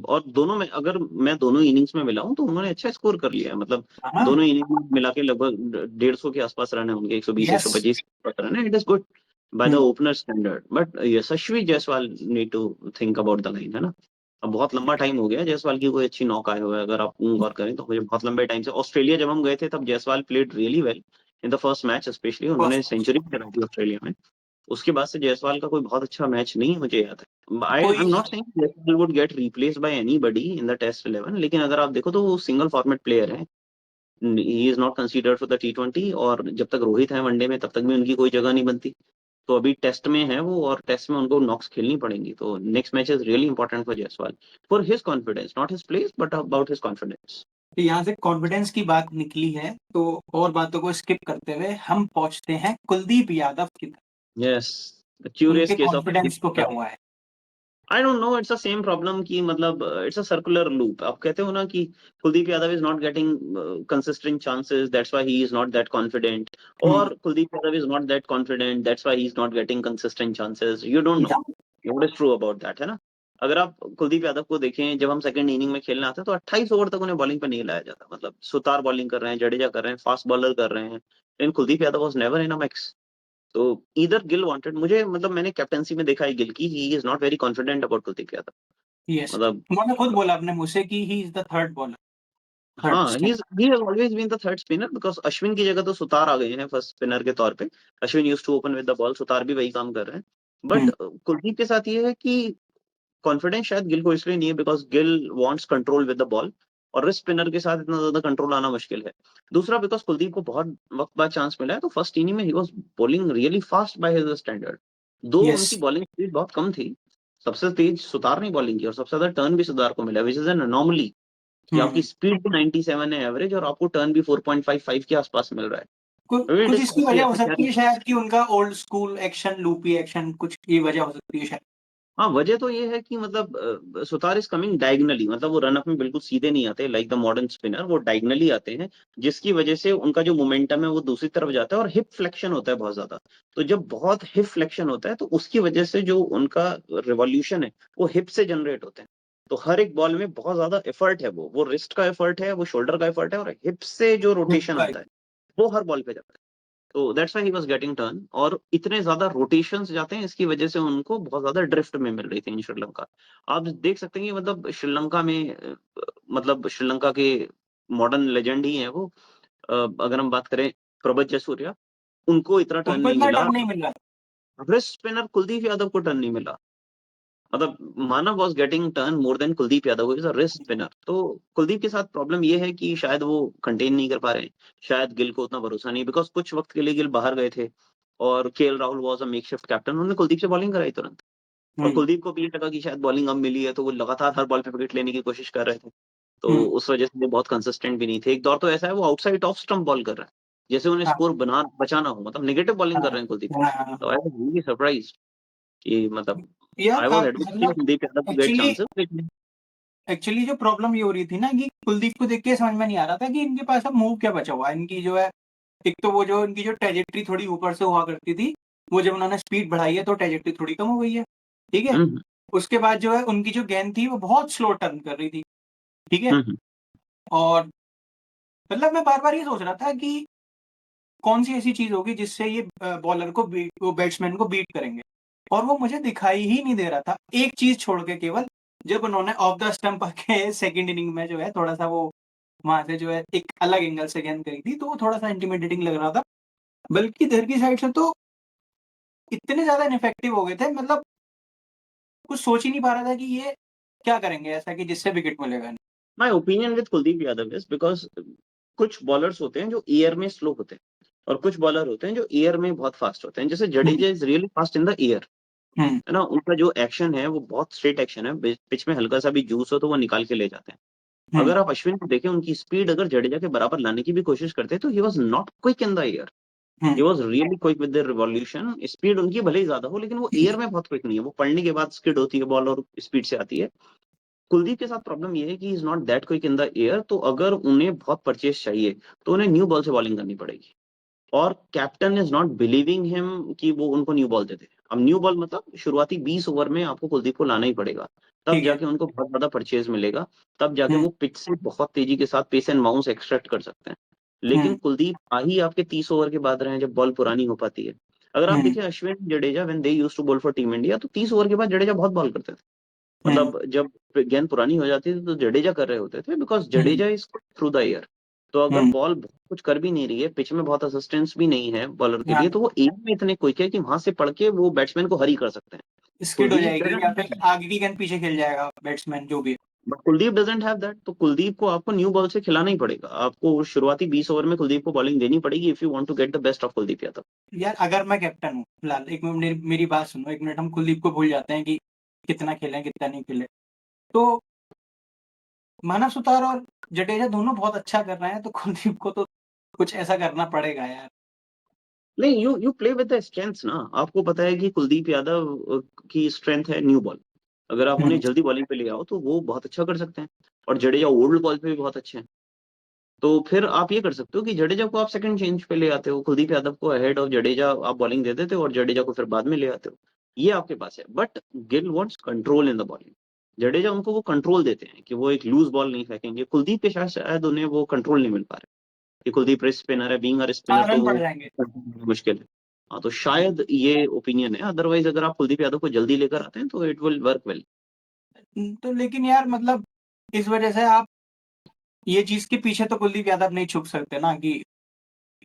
और दोनों में अगर मैं दोनों इनिंग्स में मिलाऊँ तो उन्होंने अच्छा स्कोर कर लिया है। मतलब हाँ, दोनों इनिंग में मिला के लगभग 150 के आस-पास रन है उनके, यस। 120-125 के आस-पास रन है। It is good by the हुँ, opener standard. But Yashasvi Jaiswal need to think about the line, है ना? अब बहुत लंबा टाइम हो गया है जायसवाल की कोई अच्छी नॉक आए हुए। अगर आप गौर करें तो मुझे बहुत लंबे टाइम से ऑस्ट्रेलिया जब हम गए थे तब Jaiswal played really well in the first match, specially उन्होंने फर्स्ट सेंचुरी भी कराई थी ऑस्ट्रेलिया में। उसके बाद से जायसवाल का कोई बहुत अच्छा मैच नहीं मुझे याद है। आई कोई am not saying Jaiswal would get replaced by anybody in the test 11, लेकिन अगर आप देखो तो वो सिंगल फॉर्मेट प्लेयर है। He is not considered for the टी20, और जब तक रोहित है वनडे में तब तक भी उनकी कोई जगह नहीं बनती। तो अभी टेस्ट में है वो, और टेस्ट में उनको नॉक्स खेलनी पड़ेंगी। तो next match is really important for Jaiswal, for his confidence, not his place but about his confidence. तो यहाँ से कॉन्फिडेंस की बात निकली है, तो और बातों को स्किप करते हुए हम पहुँचते हैं कुलदीप यादव की तरफ। यस, द क्यूरियस उनके केस ऑफ कॉन्फिडेंस को क्या हुआ है? आई don't no, it's the same problem कि मतलब इट्स अ सर्कुलर लूप। आप कहते हो ना कि Kuldeep Yadav is not getting consistent chances, that's why he is not that confident, हुँ, और Kuldeep Yadav is not that confident, that's why he is not getting consistent chances. You don't know या what is true about that, है ना? अगर आप कुलदीप यादव को देखें, जब हम सेकंड इनिंग में खेलने आते हैं तो 28 ओवर तक उन्हें बॉलिंग पे नहीं लाया जाता। मतलब सुतार बॉलिंग कर रहे हैं, जडेजा कर रहे हैं, फास्ट बॉलर कर रहे हैं, लेकिन Kuldeep Yadav was never in a mix. तो ईदर गिल वांटेड, मुझे मतलब मैंने कैप्टेंसी में देखा है गिल की, he is not very confident about Kuldeep Yadav. Yes, मतलब उन्होंने खुद बोला अपने मुँह से कि he is the third bowler, third हाँ, spinner. He has always been the third spinner, because Ashwin की जगह तो सुतार आ गए हैं फर्स्ट स्पिनर के तौर पे। Ashwin used to open with the ball, Suthar भी वही काम कर रहे हैं। बट हुँ, कुलदीप के साथ ये है कि कॉन्फिडेंस शायद गिल को इसलिए नहीं है because Gill wants control with the ball, और रिस्ट स्पिनर के साथ इतना ज़्यादा कंट्रोल आना मुश्किल है। दूसरा, बिकॉज़ कुलदीप को बहुत वक़्त बाद चांस मिला है, तो फर्स्ट इनिंग में he was bowling really fast by his standard. दो यस। उनकी बॉलिंग स्पीड बहुत कम थी। सबसे तेज़ सुतार ने बॉलिंग की और सबसे ज़्यादा टर्न भी सुतार को मिला, व्हिच इज़ एन एनोमली कि आपकी हुँ, स्पीड भी 97 है एवरेज, और आपको टर्न भी 4.55 के आसपास मिल रहा है। तो इट कुछ इज़ इसकी काफ़ी वजह हो ऐसा कह सकती रहे है हैं। शायद कि उनका old school action, loopy action कुछ ये वजह हो सकती है शायद। हाँ, वजह तो ये है कि मतलब सुतार इज कमिंग डायगनली, मतलब वो रन अप में बिल्कुल सीधे नहीं आते लाइक द मॉडर्न स्पिनर, वो डायगनली आते हैं, जिसकी वजह से उनका जो मोमेंटम है वो दूसरी तरफ जाता है और हिप फ्लेक्शन होता है बहुत ज्यादा। तो जब बहुत हिप फ्लेक्शन होता है तो उसकी वजह से जो उनका रिवॉल्यूशन है वो हिप से जनरेट होते हैं। तो हर एक बॉल में बहुत ज्यादा एफर्ट है, वो रिस्ट का एफर्ट है, वो शोल्डर का एफर्ट है, और हिप से जो रोटेशन आता है वो हर बॉल पे जाता है। तो that's why he was getting turn, और इतने ज्यादा रोटेशंस जाते हैं, इसकी वजह से उनको बहुत ज्यादा ड्रिफ्ट में मिल रही थी इन श्रीलंका। आप देख सकते हैं कि मतलब श्रीलंका में मतलब श्रीलंका के मॉडर्न लेजेंड ही हैं वो। अगर हम बात करें प्रभज जयसूर्या, उनको इतना टर्न उनको नहीं इतना मिला। टर्न नहीं मिल रहा। रिस्ट स्पिनर कुलदीप यादव को टर्न नहीं मिला। मतलब Manav was getting turn more than Kuldeep Yadav is a wrist spinner. तो कुलदीप के साथ प्रॉब्लम ये है कि शायद वो कंटेन नहीं कर पा रहे हैं, शायद गिल को उतना भरोसा नहीं, बिकॉज कुछ वक्त के लिए गिल बाहर गए थे और KL Rahul was a makeshift captain, उन्होंने कुलदीप से बॉलिंग कराई तुरंत। और हम्म कुलदीप को भी ये लगा कि शायद बॉलिंग अब मिली है, तो वो लगातार हर बॉल पे विकेट लेने की कोशिश कर रहे थे। तो हम्म। उस वजह से वो बहुत कंसिस्टेंट भी नहीं थे। एक दौर तो ऐसा है वो आउटसाइड ऑफ स्टंप बॉल कर रहा है, जैसे उन्हें हाँ स्कोर बना बचाना हो, मतलब नेगेटिव बॉलिंग कर हाँ रहे हैं कुलदीप। हाँ हाँ, तो हाँ। आई वाज रियली सरप्राइज्ड कि मतलब यार आई वाज आप एडवोकेटिंग मतलब Kuldeep Yadav to get actually chances. Actually जो प्रॉब्लम ये हो रही थी ना कि कुलदीप को देख के समझ में नहीं आ रहा था कि इनके पास अब मूव क्या बचा हुआ है। इनकी जो है, एक तो वो जो इनकी जो ट्रेजेक्ट्री थोड़ी ऊपर से हुआ करती थी, वो जब उन्होंने स्पीड बढ़ाई है तो ट्रेजेक्ट्री थोड़ी कम हो गई है। ठीक है। हुँ, उसके बाद जो है उनकी जो गेंद थी वो बहुत स्लो टर्न कर रही थी। ठीक है। हुँ, हुँ, और मतलब मैं बार बार ये सोच रहा था कि कौन सी ऐसी चीज होगी जिससे ये बॉलर को बीट, वो बैट्समैन को बीट करेंगे। और वो मुझे दिखाई ही नहीं दे रहा था, एक चीज छोड़ के केवल, जब उन्होंने ऑफ द स्टंप आके सेकंड इनिंग में जो है थोड़ा सा वो वहां से जो है एक अलग एंगल से गेंद करी थी, तो वो थोड़ा सा इंटिमिडेटिंग लग रहा था। बल्कि इधर की साइड से तो इतने ज्यादा इनफेक्टिव हो गए थे, मतलब कुछ सोच ही नहीं पा रहा था कि ये क्या करेंगे ऐसा कि जिससे विकेट मिलेगा नहीं। My opinion with Kuldeep Yadav is because कुछ बॉलर्स होते हैं जो एयर में स्लो होते हैं और कुछ बॉलर होते हैं जो एयर में बहुत फास्ट होते हैं। जैसे hmm Jadeja is really fast in the air, hmm है ना? उनका जो एक्शन है वो बहुत स्ट्रेट एक्शन है। पिच में हल्का-सा भी जूस हो तो वो निकाल के ले जाते हैं। हम्म अगर आप अश्विन को देखें, उनकी स्पीड अगर जडेजा के बराबर लाने की भी कोशिश करते हैं तो he was not quick in the air. He hmm was really quick with the revolution. Speed उनकी भले ही ज़्यादा हो, लेकिन वो एयर में बहुत क्विक नहीं है। वो पड़ने के बाद स्किड होती है बॉल और स्पीड से आती है। कुलदीप के साथ प्रॉब्लम ये है कि ही is not that quick in the air. तो अगर उन्हें बहुत परचेस चाहिए तो उन्हें न्यू बॉल से बॉलिंग करनी पड़ेगी, और captain is not believing him कि वो उनको न्यू बॉल दे दे। अब न्यू बॉल मतलब शुरुआती 20 ओवर में आपको कुलदीप को लाना ही पड़ेगा, तब ठीक है। जाके उनको बहुत ज्यादा परचेज मिलेगा, तब जाके हम्म वो पिच से बहुत तेजी के साथ पेस एंड बाउंस एक्सट्रैक्ट कर सकते हैं। लेकिन हम्म कुलदीप आ ही आपके 30 ओवर के बाद रहे हैं जब बॉल पुरानी हो पाती है। अगर आप हम्म देखिए Ashwin Jadeja when they used to bowl for team India, तो 30 ओवर के बाद जडेजा बहुत बॉल करते थे। हम्म मतलब जब गेंद पुरानी हो जाती थी तो जडेजा कर रहे होते थे, because hmm Jadeja is through the air. तो अगर हम्म बॉल कुछ कर भी नहीं रही है, पिच में बहुत असिस्टेंस भी नहीं है बॉलर के लिए, हाँ, तो वो एयर में इतने क्विक है कि वहां से पढ़ के वो बैट्समैन को हरी कर सकते हैं। स्किड हो कुलदीप जाएगी डजंट या हैव फिर दैट। आगे की गेंद पीछे खेल जाएगा बैट्समैन जो भी है। But Kuldeep doesn't have that. तो कुलदीप को आपको न्यू बॉल से खिलाना ही पड़ेगा। आपको शुरुआती 20 ओवर में कुलदीप को बॉलिंग देनी पड़ेगी if you want to get the best of Kuldeep Yadav. यार अगर मैं कैप्टन हूँ फिलहाल, एक मिनट मेरी बात सुनो, एक मिनट, हम कुलदीप को भूल जाते हैं कि कितना खेले कितना नहीं खेले। तो मानव सुतार और जडेजा दोनों बहुत अच्छा कर रहे हैं, तो कुलदीप को तो कुछ ऐसा करना पड़ेगा यार। नहीं, you you play with the strengths ना। आपको पता है कि कुलदीप यादव की स्ट्रेंथ है न्यू बॉल। अगर आप हम्म उन्हें जल्दी बॉलिंग पे ले आओ तो वो बहुत अच्छा कर सकते हैं, और जडेजा ओल्ड बॉल पे भी बहुत अच्छे हैं। तो फिर आप ये कर सकते हो कि जडेजा को आप सेकंड चेंज पे ले आते हो, कुलदीप यादव को अहेड ऑफ जडेजा आप बॉलिंग दे देते हो और जडेजा को फिर बाद में ले आते हो। ये आपके पास है, but Gill wants control in the bowling. Jadeja उनको वो कंट्रोल देते हैं कि वो एक लूज बॉल नहीं फेंकेंगे। कुलदीप के साथ शायद उन्हें वो कंट्रोल नहीं मिल पा रहा है कि कुलदीप रिस्ट स्पिनर है, बीइंग अ स्पिनर, हाँ, तो रन वो पड़ जाएंगे। मुश्किल है। हाँ, तो शायद ये ओपिनियन है। अदरवाइज अगर आप कुलदीप यादव को जल्दी लेकर आते हैं तो इट विल वर्क वेल। तो लेकिन यार मतलब इस वजह से आप ये चीज के पीछे तो कुलदीप यादव नहीं छुप सकते ना कि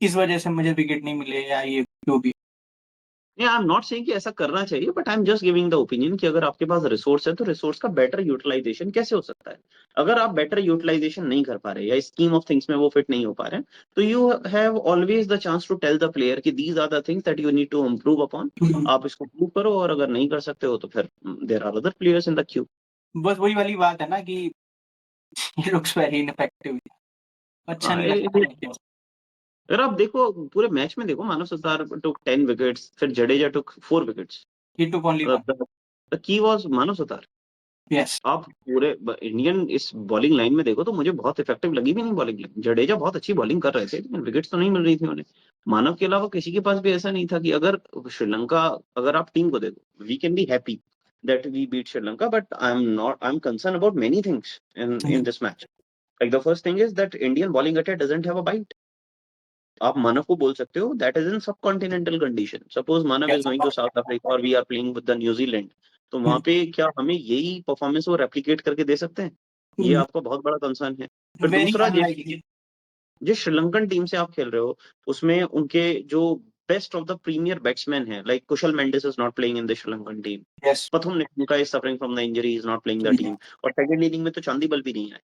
इस वजह से मुझे विकेट नहीं मिले या ये जो भी। नहीं, आई एम नॉट सेइंग कि ऐसा करना चाहिए, but I am just giving the opinion कि अगर आपके पास रिसोर्स है तो रिसोर्स का बेटर यूटिलाइजेशन कैसे हो सकता है। अगर आप बेटर यूटिलाइजेशन नहीं कर पा रहे या स्कीम ऑफ थिंग्स में वो फिट नहीं हो पा रहे हैं, तो you have always the chance to tell the player कि these are the things that you need to improve upon. Hmm, आप इसको प्रूव करो, और अगर नहीं कर सकते हो तो फिर there are other players in the queue. बस वही वाली बात है ना कि ही लुक्स वेरी इनफेक्टिव। अच्छा हाँ, नहीं लगता है। अगर आप देखो पूरे मैच में देखो, मानव सत्तार टुक 10 विकेट्स, फिर जडेजा टुक 4 wickets. He took only one. The key was Manav Sutar. Yes. आप पूरे इंडियन इस बॉलिंग लाइन में देखो तो मुझे बहुत इफेक्टिव लगी भी नहीं बॉलिंग लाइन। जडेजा बहुत अच्छी बॉलिंग कर रहे थे लेकिन विकेट्स तो नहीं मिल रही थी उन्हें। मानव के अलावा किसी के पास भी ऐसा नहीं था कि अगर श्रीलंका, अगर आप टीम को देखो, we can be happy that we beat Sri Lanka, but I am concern about many things in this match. Like the first thing is that Indian bowling attack doesn't have a bite. आप मानव को बोल सकते हो that is in subcontinental condition. Suppose Manav is yes. Going to South Africa और we are playing with the New Zealand, तो वहां पे क्या हमें यही परफॉर्मेंस वो रेप्लिकेट करके दे सकते हैं? ये आपका बहुत बड़ा कंसर्न है। फिर वेरी दूसरा, अनलाइकली। जिस श्रीलंकन टीम से आप खेल रहे हो उसमें उनके जो best of the premier batsman है, like Kushal Mendis is not playing in the Sri Lankan team. Yes. Pathum Nissanka is suffering from the injury, is not playing the team. और सेकंड इनिंग में तो चांदीबल भी नहीं है।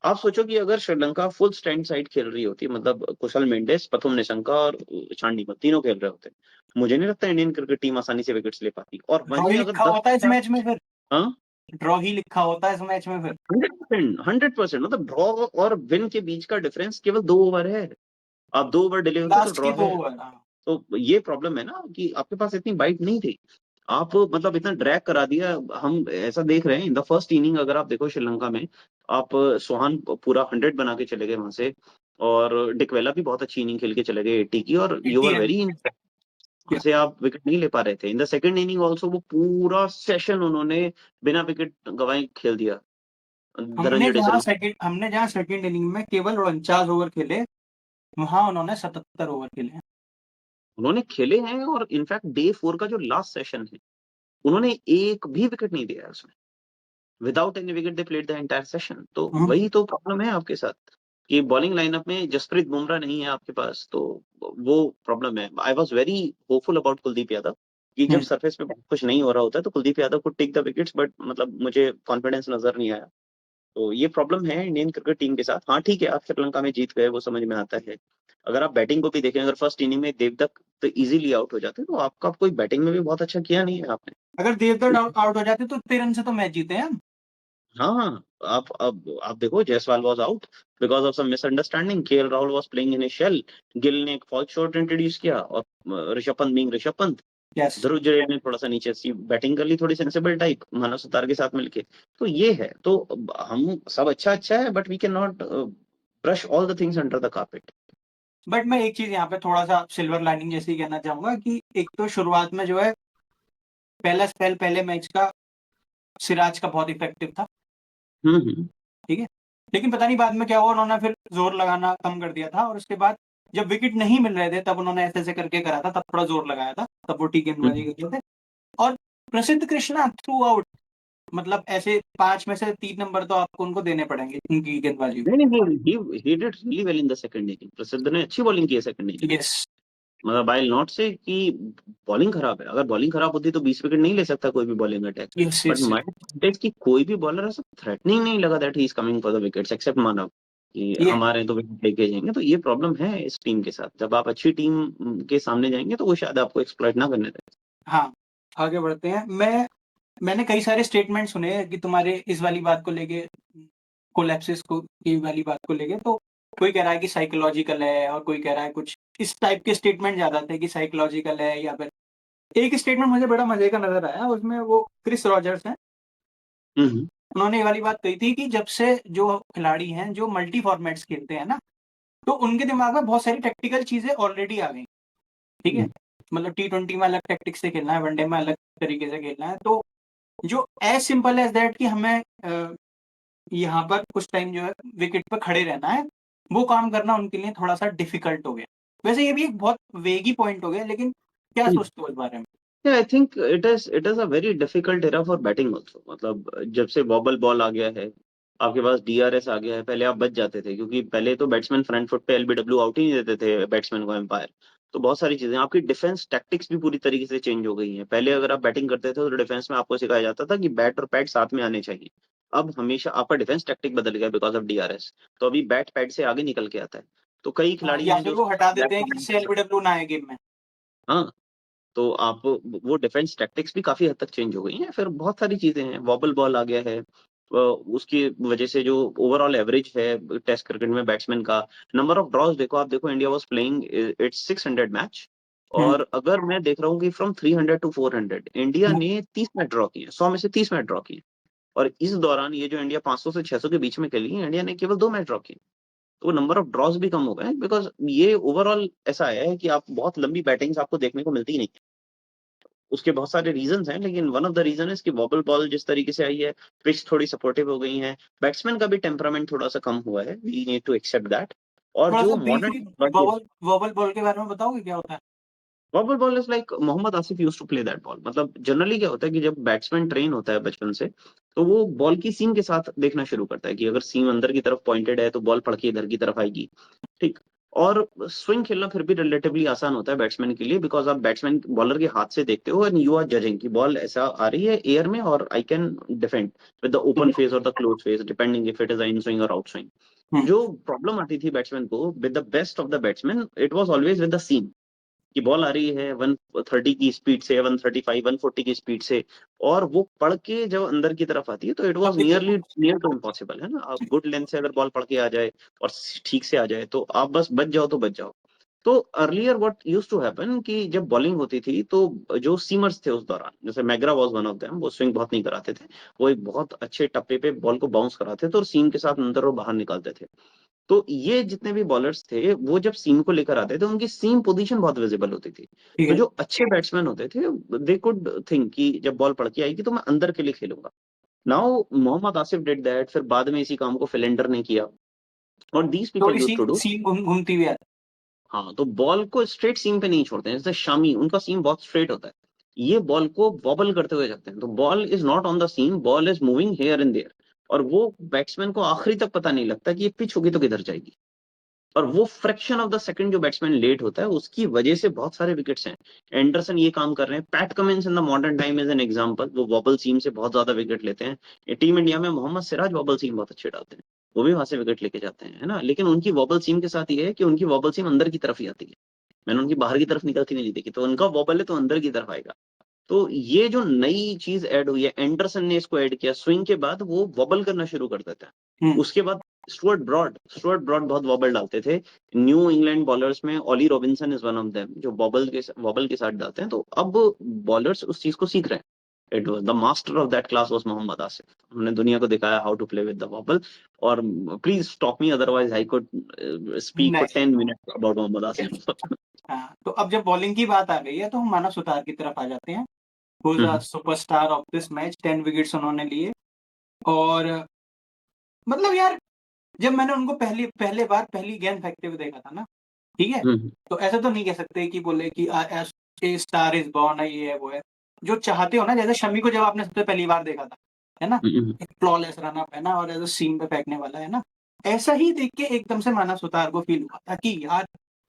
आप सोचो कि अगर श्रीलंका फुल स्ट्रेंथ साइड खेल रही होती, मतलब कुशल मेंडिस, प्रथम निशंका और चांडीमल तीनों खेल रहे होते, मुझे नहीं लगता इंडियन क्रिकेट टीम आसानी से विकेट्स ले पाती। और ड्रॉ ही वहीं अगर लिखा होता है इस 10, मैच में फिर। हाँ, ड्रॉ ही लिखा होता है इस मैच में फिर। 100%, मतलब ड्रॉ और विन के बीच का डिफरेंस केवल 2 ओवर है। आप 2 ओवर डिले होते तो लास्ट ड्रॉ की 2 है। ओवर। हाँ। तो ये प्रॉब्लम है ना कि आपके पास इतनी बाइट नहीं थी। आप मतलब इतना ड्रैग करा दिया। हम ऐसा देख रहे हैं इन द फर्स्ट इनिंग, अगर आप देखो श्रीलंका में, आप सोहान पूरा 100 बना के चले गए वहां से, और डिकवेला भी बहुत अच्छी इनिंग खेल के चले गए 80 की, और यू 80 आर रन। वेरी, वहां से आप विकेट नहीं ले पा रहे थे। In the second inning also वो पूरा सेशन उन्होंने बिना विकेट गंवाए खेल दिया, धनंजय डिसल्ला। हमने जहाँ सेकंड इनिंग में केवल 49 ओवर खेले, वहां उन्होंने 77 ओवर खेले हैं। उन्होंने खेले हैं, और इनफैक्ट डे 4 का जो लास्ट सेशन है उन्होंने एक भी विकेट नहीं दिया है उसमें। Without any wicket they played the entire session. तो हम्म। वही तो प्रॉब्लम है आपके साथ कि बॉलिंग लाइनअप में जसप्रीत बुमराह नहीं है आपके पास, तो वो प्रॉब्लम है। I was very hopeful about Kuldeep Yadav कि जब हम्म। सरफेस पे बहुत कुछ नहीं हो रहा होता है तो कुलदीप यादव को टेक द विकेट्स, बट मतलब मुझे कॉन्फिडेंस नजर नहीं आया। तो ये प्रॉब्लम है इंडियन क्रिकेट टीम के साथ। हाँ ठीक है, आप श्रीलंका में जीत गए, वो समझ में आता है। अगर आप बैटिंग को भी देखें, अगर फर्स्ट इनिंग में देवदत्त तो इजीली आउट हो जाते, तो आपका कोई बैटिंग में भी बहुत अच्छा किया नहीं है आपने। अगर देवदत्त आउट हो जाते तो 13 से तो मैच जीते हैं हम। हाँ, हाँ, आप देखो, Jaiswal was out because of some misunderstanding, KL Rahul was playing in his shell, Gill ने एक फॉल्स शॉट इंट्रोड्यूस किया, और ऋषभ पंत बीइंग ऋषभ पंत, यस। ध्रुव जड़ेजा ने थोड़ा-सा नीचे सी बैटिंग कर ली, थोड़ी सेंसिबल टाइप, मानव सुतार के साथ मिलके। तो ये है, तो हम सब अच्छा-अच्छा है, but we can not brush all the things under the carpet. But मैं एक चीज यहाँ पे थोड़ा सा सिल्वर लाइनिंग जैसे ही कहना चाहूंगा कि एक तो शुरुआत में जो है पहला स्पेल पहले मैच का सिराज का बहुत इफेक्टिव था। हुँ, हुँ। ठीक है। लेकिन पता नहीं बाद में क्या हुआ, उन्होंने फिर जोर लगाना कम कर दिया था, और उसके बाद जब विकेट नहीं मिल रहे थे तब उन्होंने ऐसे ऐसे करके करा था, तब थोड़ा जोर लगाया था, तब वो टी हुँ, गेंदबाजी करते थे। और प्रसिद्ध कृष्णा थ्रू आउट, मतलब ऐसे 5 में से 3 नंबर तो आपको उनको देने पड़ेंगे उनकी गेंदबाजी नहीं, नहीं, he did really well in the second inning. प्रसिद्ध ने अच्छी बॉलिंग की है सेकंड इनिंग में। में। यस। मतलब आई विल नॉट से कि बॉलिंग खराब है। अगर बॉलिंग खराब होती तो 20 विकेट नहीं ले सकता कोई भी bowling attack. Yes. But yes. My point is कि कोई भी बॉलर ऐसा थ्रेटनिंग नहीं लगा that he is coming for the wickets except Manav, कि ये। हमारे तो विकेट लेके जाएंगे। तो ये प्रॉब्लम है इस टीम के साथ। जब आप अच्छी टीम के सामने जाएंगे तो वो शायद आपको एक्सप्लॉइट ना करने दें। हाँ। आगे बढ़ते हैं। मैंने कई सारे स्टेटमेंट सुने कि तुम्हारे इस वाली बात को लेके, कोलैप्सिस को की वाली बात को लेके, तो कोई कह रहा है कि साइकोलॉजिकल है और कोई कह रहा है कुछ इस टाइप के स्टेटमेंट ज्यादा थे कि साइकोलॉजिकल है या फिर। एक स्टेटमेंट मुझे बड़ा मजे का नजर आया, उसमें वो क्रिस रॉजर्स हैं, हम्म, उन्होंने ये वाली बात कही थी कि जब से जो खिलाड़ी हैं जो मल्टी फॉर्मेट्स खेलते हैं ना, तो उनके दिमाग में बहुत सारी टेक्टिकल चीजें ऑलरेडी आ गई। ठीक है। हम्म, मतलब T20 में अलग टैक्टिक्स से खेलना है, वनडे में अलग तरीके से खेलना है, तो जो एज सिंपल एज दैट कि हमें यहाँ पर कुछ टाइम जो है विकेट पर खड़े रहना है, वो काम करना उनके लिए थोड़ा सा डिफिकल्ट हो गया। वैसे ये भी एक बहुत वेगी पॉइंट हो गया, लेकिन क्या हम्म। सोचते हो इस बारे में? आई think it is a very difficult era for batting also. मतलब जब से बॉबल बॉल आ गया है, आपके पास डीआरएस आ गया है। पहले आप बच जाते थे क्योंकि पहले तो बैट्समैन फ्रंट फुट पे एलबीडब्ल्यू आउट ही नहीं देते थे बैट्समैन को एम्पायर। तो बहुत सारी चीजें, आपकी डिफेंस टैक्टिक्स भी पूरी तरीके से चेंज हो गई हैं। पहले अगर आप बैटिंग करते थे तो डिफेंस में आपको सिखाया जाता था कि बैट और पैड साथ में आने चाहिए। अब हमेशा आपका डिफेंस टैक्टिक बदल गया बिकॉज ऑफ डीआरएस। तो अभी बैट पैड से आगे निकल के आता है। तो कई हाँ, खिलाड़ी या हैं फिर जो वो हटा देते हैं कि जिससे बैट, एलबीडब्ल्यू ना आए गेम में। हाँ, तो आप वो डिफेंस टैक्टिक्स भी काफी हद तक चेंज हो गई हैं। फिर बहुत सारी चीजें हैं, वॉबल बॉल आ गया है, उसकी वजह से जो ओवरऑल एवरेज है टेस्ट क्रिकेट में बैट्समैन का, नंबर ऑफ ड्रॉज देखो, आप देखो India was playing it's 600 match, और अगर मैं देख रहा हूँ कि फ्रॉम 300 टू 400 इंडिया हम्म, ने 30 मैच ड्रॉ किए, 100 में से 30 मैच ड्रॉ किए। और इस दौरान ये जो इंडिया 500 से 600 के बीच में खेली है, इंडिया ने केवल 2 मैच ड्रॉ किए। तो वो नंबर ऑफ ड्रॉज भी कम हो गए, बिकॉज ये ओवरऑल ऐसा है कि आप बहुत लंबी बैटिंग्स आपको देखने को मिलती ही नहीं। उसके बहुत सारे रीजंस हैं, लेकिन वन ऑफ द रीजन है कि वॉबल बॉल जिस तरीके से आई है, पिच थोड़ी सपोर्टिव हो गई है, बैट्समैन का भी टेम्परामेंट थोड़ा सा कम हुआ है, we need to accept that. और थोड़ा जो सा briefly modern wobble wobble ball के बारे में बताओगे क्या होता है? Bubble ball is like Mohammad Asif used to play that ball. मतलब जनरली क्या होता है कि जब बैट्समैन ट्रेन होता है बचपन से, तो वो बॉल की सीम के साथ देखना शुरू करता है कि अगर सीम अंदर की तरफ पॉइंटेड है तो बॉल पड़ के इधर की तरफ आएगी। ठीक। और स्विंग खेलना फिर भी रिलेटिवली आसान होता है बैट्समैन के लिए, बिकॉज आप बैट्समैन बॉलर के हाथ से देखते हो एंड यू आर जजिंग कि बॉल ऐसा आ रही है एयर में और I can defend with the open face और the close face, depending if it is in swing और आउट स्विंग। हम्म, जो प्रॉब्लम आती थी बैट्समैन को with the best of the batsman, it was always with the seam, कि ball आ रही है 130 की स्पीड से, 135 140 की स्पीड से, और वो पढ़ के जब अंदर की तरफ आती है तो इट वाज अब देखो। नियर टू इम्पॉसिबल, है ना। आप गुड लेंथ से अगर बॉल पढ़ के आ जाए और ठीक से आ जाए तो आप बस बच जाओ तो बच जाओ। तो earlier what used to happen कि जब बॉलिंग होती थी तो जो सीमर्स थे उस दौरान, जैसे McGrath was one of them, वो स्विंग बहुत नहीं कराते थे। वो एक बहुत अच्छे टप्पे पे बॉल को बाउंस कराते थे और सीम के साथ अंदर और बाहर निकालते थे। तो ये जितने भी बॉलर्स थे वो जब सीम को लेकर आते थे उनकी सीम पोजीशन बहुत विजिबल होती थी। ठीक तो है। जो अच्छे बैट्समैन होते थे दे कुड थिंक कि जब बॉल पड़ के आएगी तो मैं अंदर के लिए खेलूंगा। Now Mohammad Asif did that, फिर बाद में इसी काम को फिलेंडर ने किया, और दीज पीपल थोड़ी यूज्ड सी टू डू। सीम घूमती हुई आती हाँ, तो बॉल को स्ट्रेट सीम पे नहीं छोड़ते हैं, जैसे शामी उनका सीम बहुत स्ट्रेट होता है, ये बॉल को वॉबल करते हुए जाते हैं। तो ball is not on the seam, ball is moving here and there, और वो बैट्समैन को आखिरी तक पता नहीं लगता कि ये पिच होगी तो किधर जाएगी। और वो फ्रैक्शन ऑफ द सेकंड जो बैट्समैन लेट होता है उसकी वजह से बहुत सारे विकेट्स हैं। एंडरसन ये काम कर रहे हैं, PAT Cummins in the modern time is an example, वो वॉबल सीम से बहुत ज्यादा विकेट लेते हैं। ये टीम इंडिया में मोहम्मद सिराज वॉबल सीम बहुत अच्छे डालते हैं, वो भी वहां से विकेट लेके जाते हैं, है ना। लेकिन उनकी वॉबल सीम के साथ ये है कि उनकी वॉबल सीम अंदर की तरफ ही आती है, मैंने उनकी बाहर की तरफ निकलती नहीं देखी। तो उनका वॉबल है तो अंदर की तरफ आएगा। तो ये जो नई चीज ऐड हुई है, एंडरसन ने इसको ऐड किया, स्विंग के बाद वो वॉबल करना शुरू कर देता है। है। उसके बाद स्टुअर्ट ब्रॉड बहुत वॉबल डालते थे। न्यू इंग्लैंड बॉलर्स में Ollie Robinson is one of them, जो वॉबल के साथ डालते हैं। तो अब बॉलर्स उस चीज को सीख रहे हैं। It was the master of that class was Mohammad Asif, हमने दुनिया को दिखाया how to play with the wobble. और please stop me, otherwise I could speak for नहीं। 10 मिनट्स अबाउट मोहम्मद आसिफ। हाँ, तो अब जब बॉलिंग की बात आ गई है तो हम मानव सुतार की तरफ आ जाते हैं। Who is the superstar of this match, 10 wickets उन्होंने लिए। और मतलब यार, जब मैंने उनको पहले बार पहली गेंद फेंकते हुए देखा था ना, ठीक है? तो ऐसा तो नहीं कह सकते कि बोले कि ए स्टार इज बॉर्न है, ये है, वो है। जो चाहते हो ना, जैसे शमी को जब आपने सबसे पहली बार देखा था, है ना? एक फ्लॉलेस रन अप है ना, और एज़ अ सीम पे फेंकने वाला है ना? ऐसा ही देख के एकदम से मानव सुतार को फील हुआ था कि यार,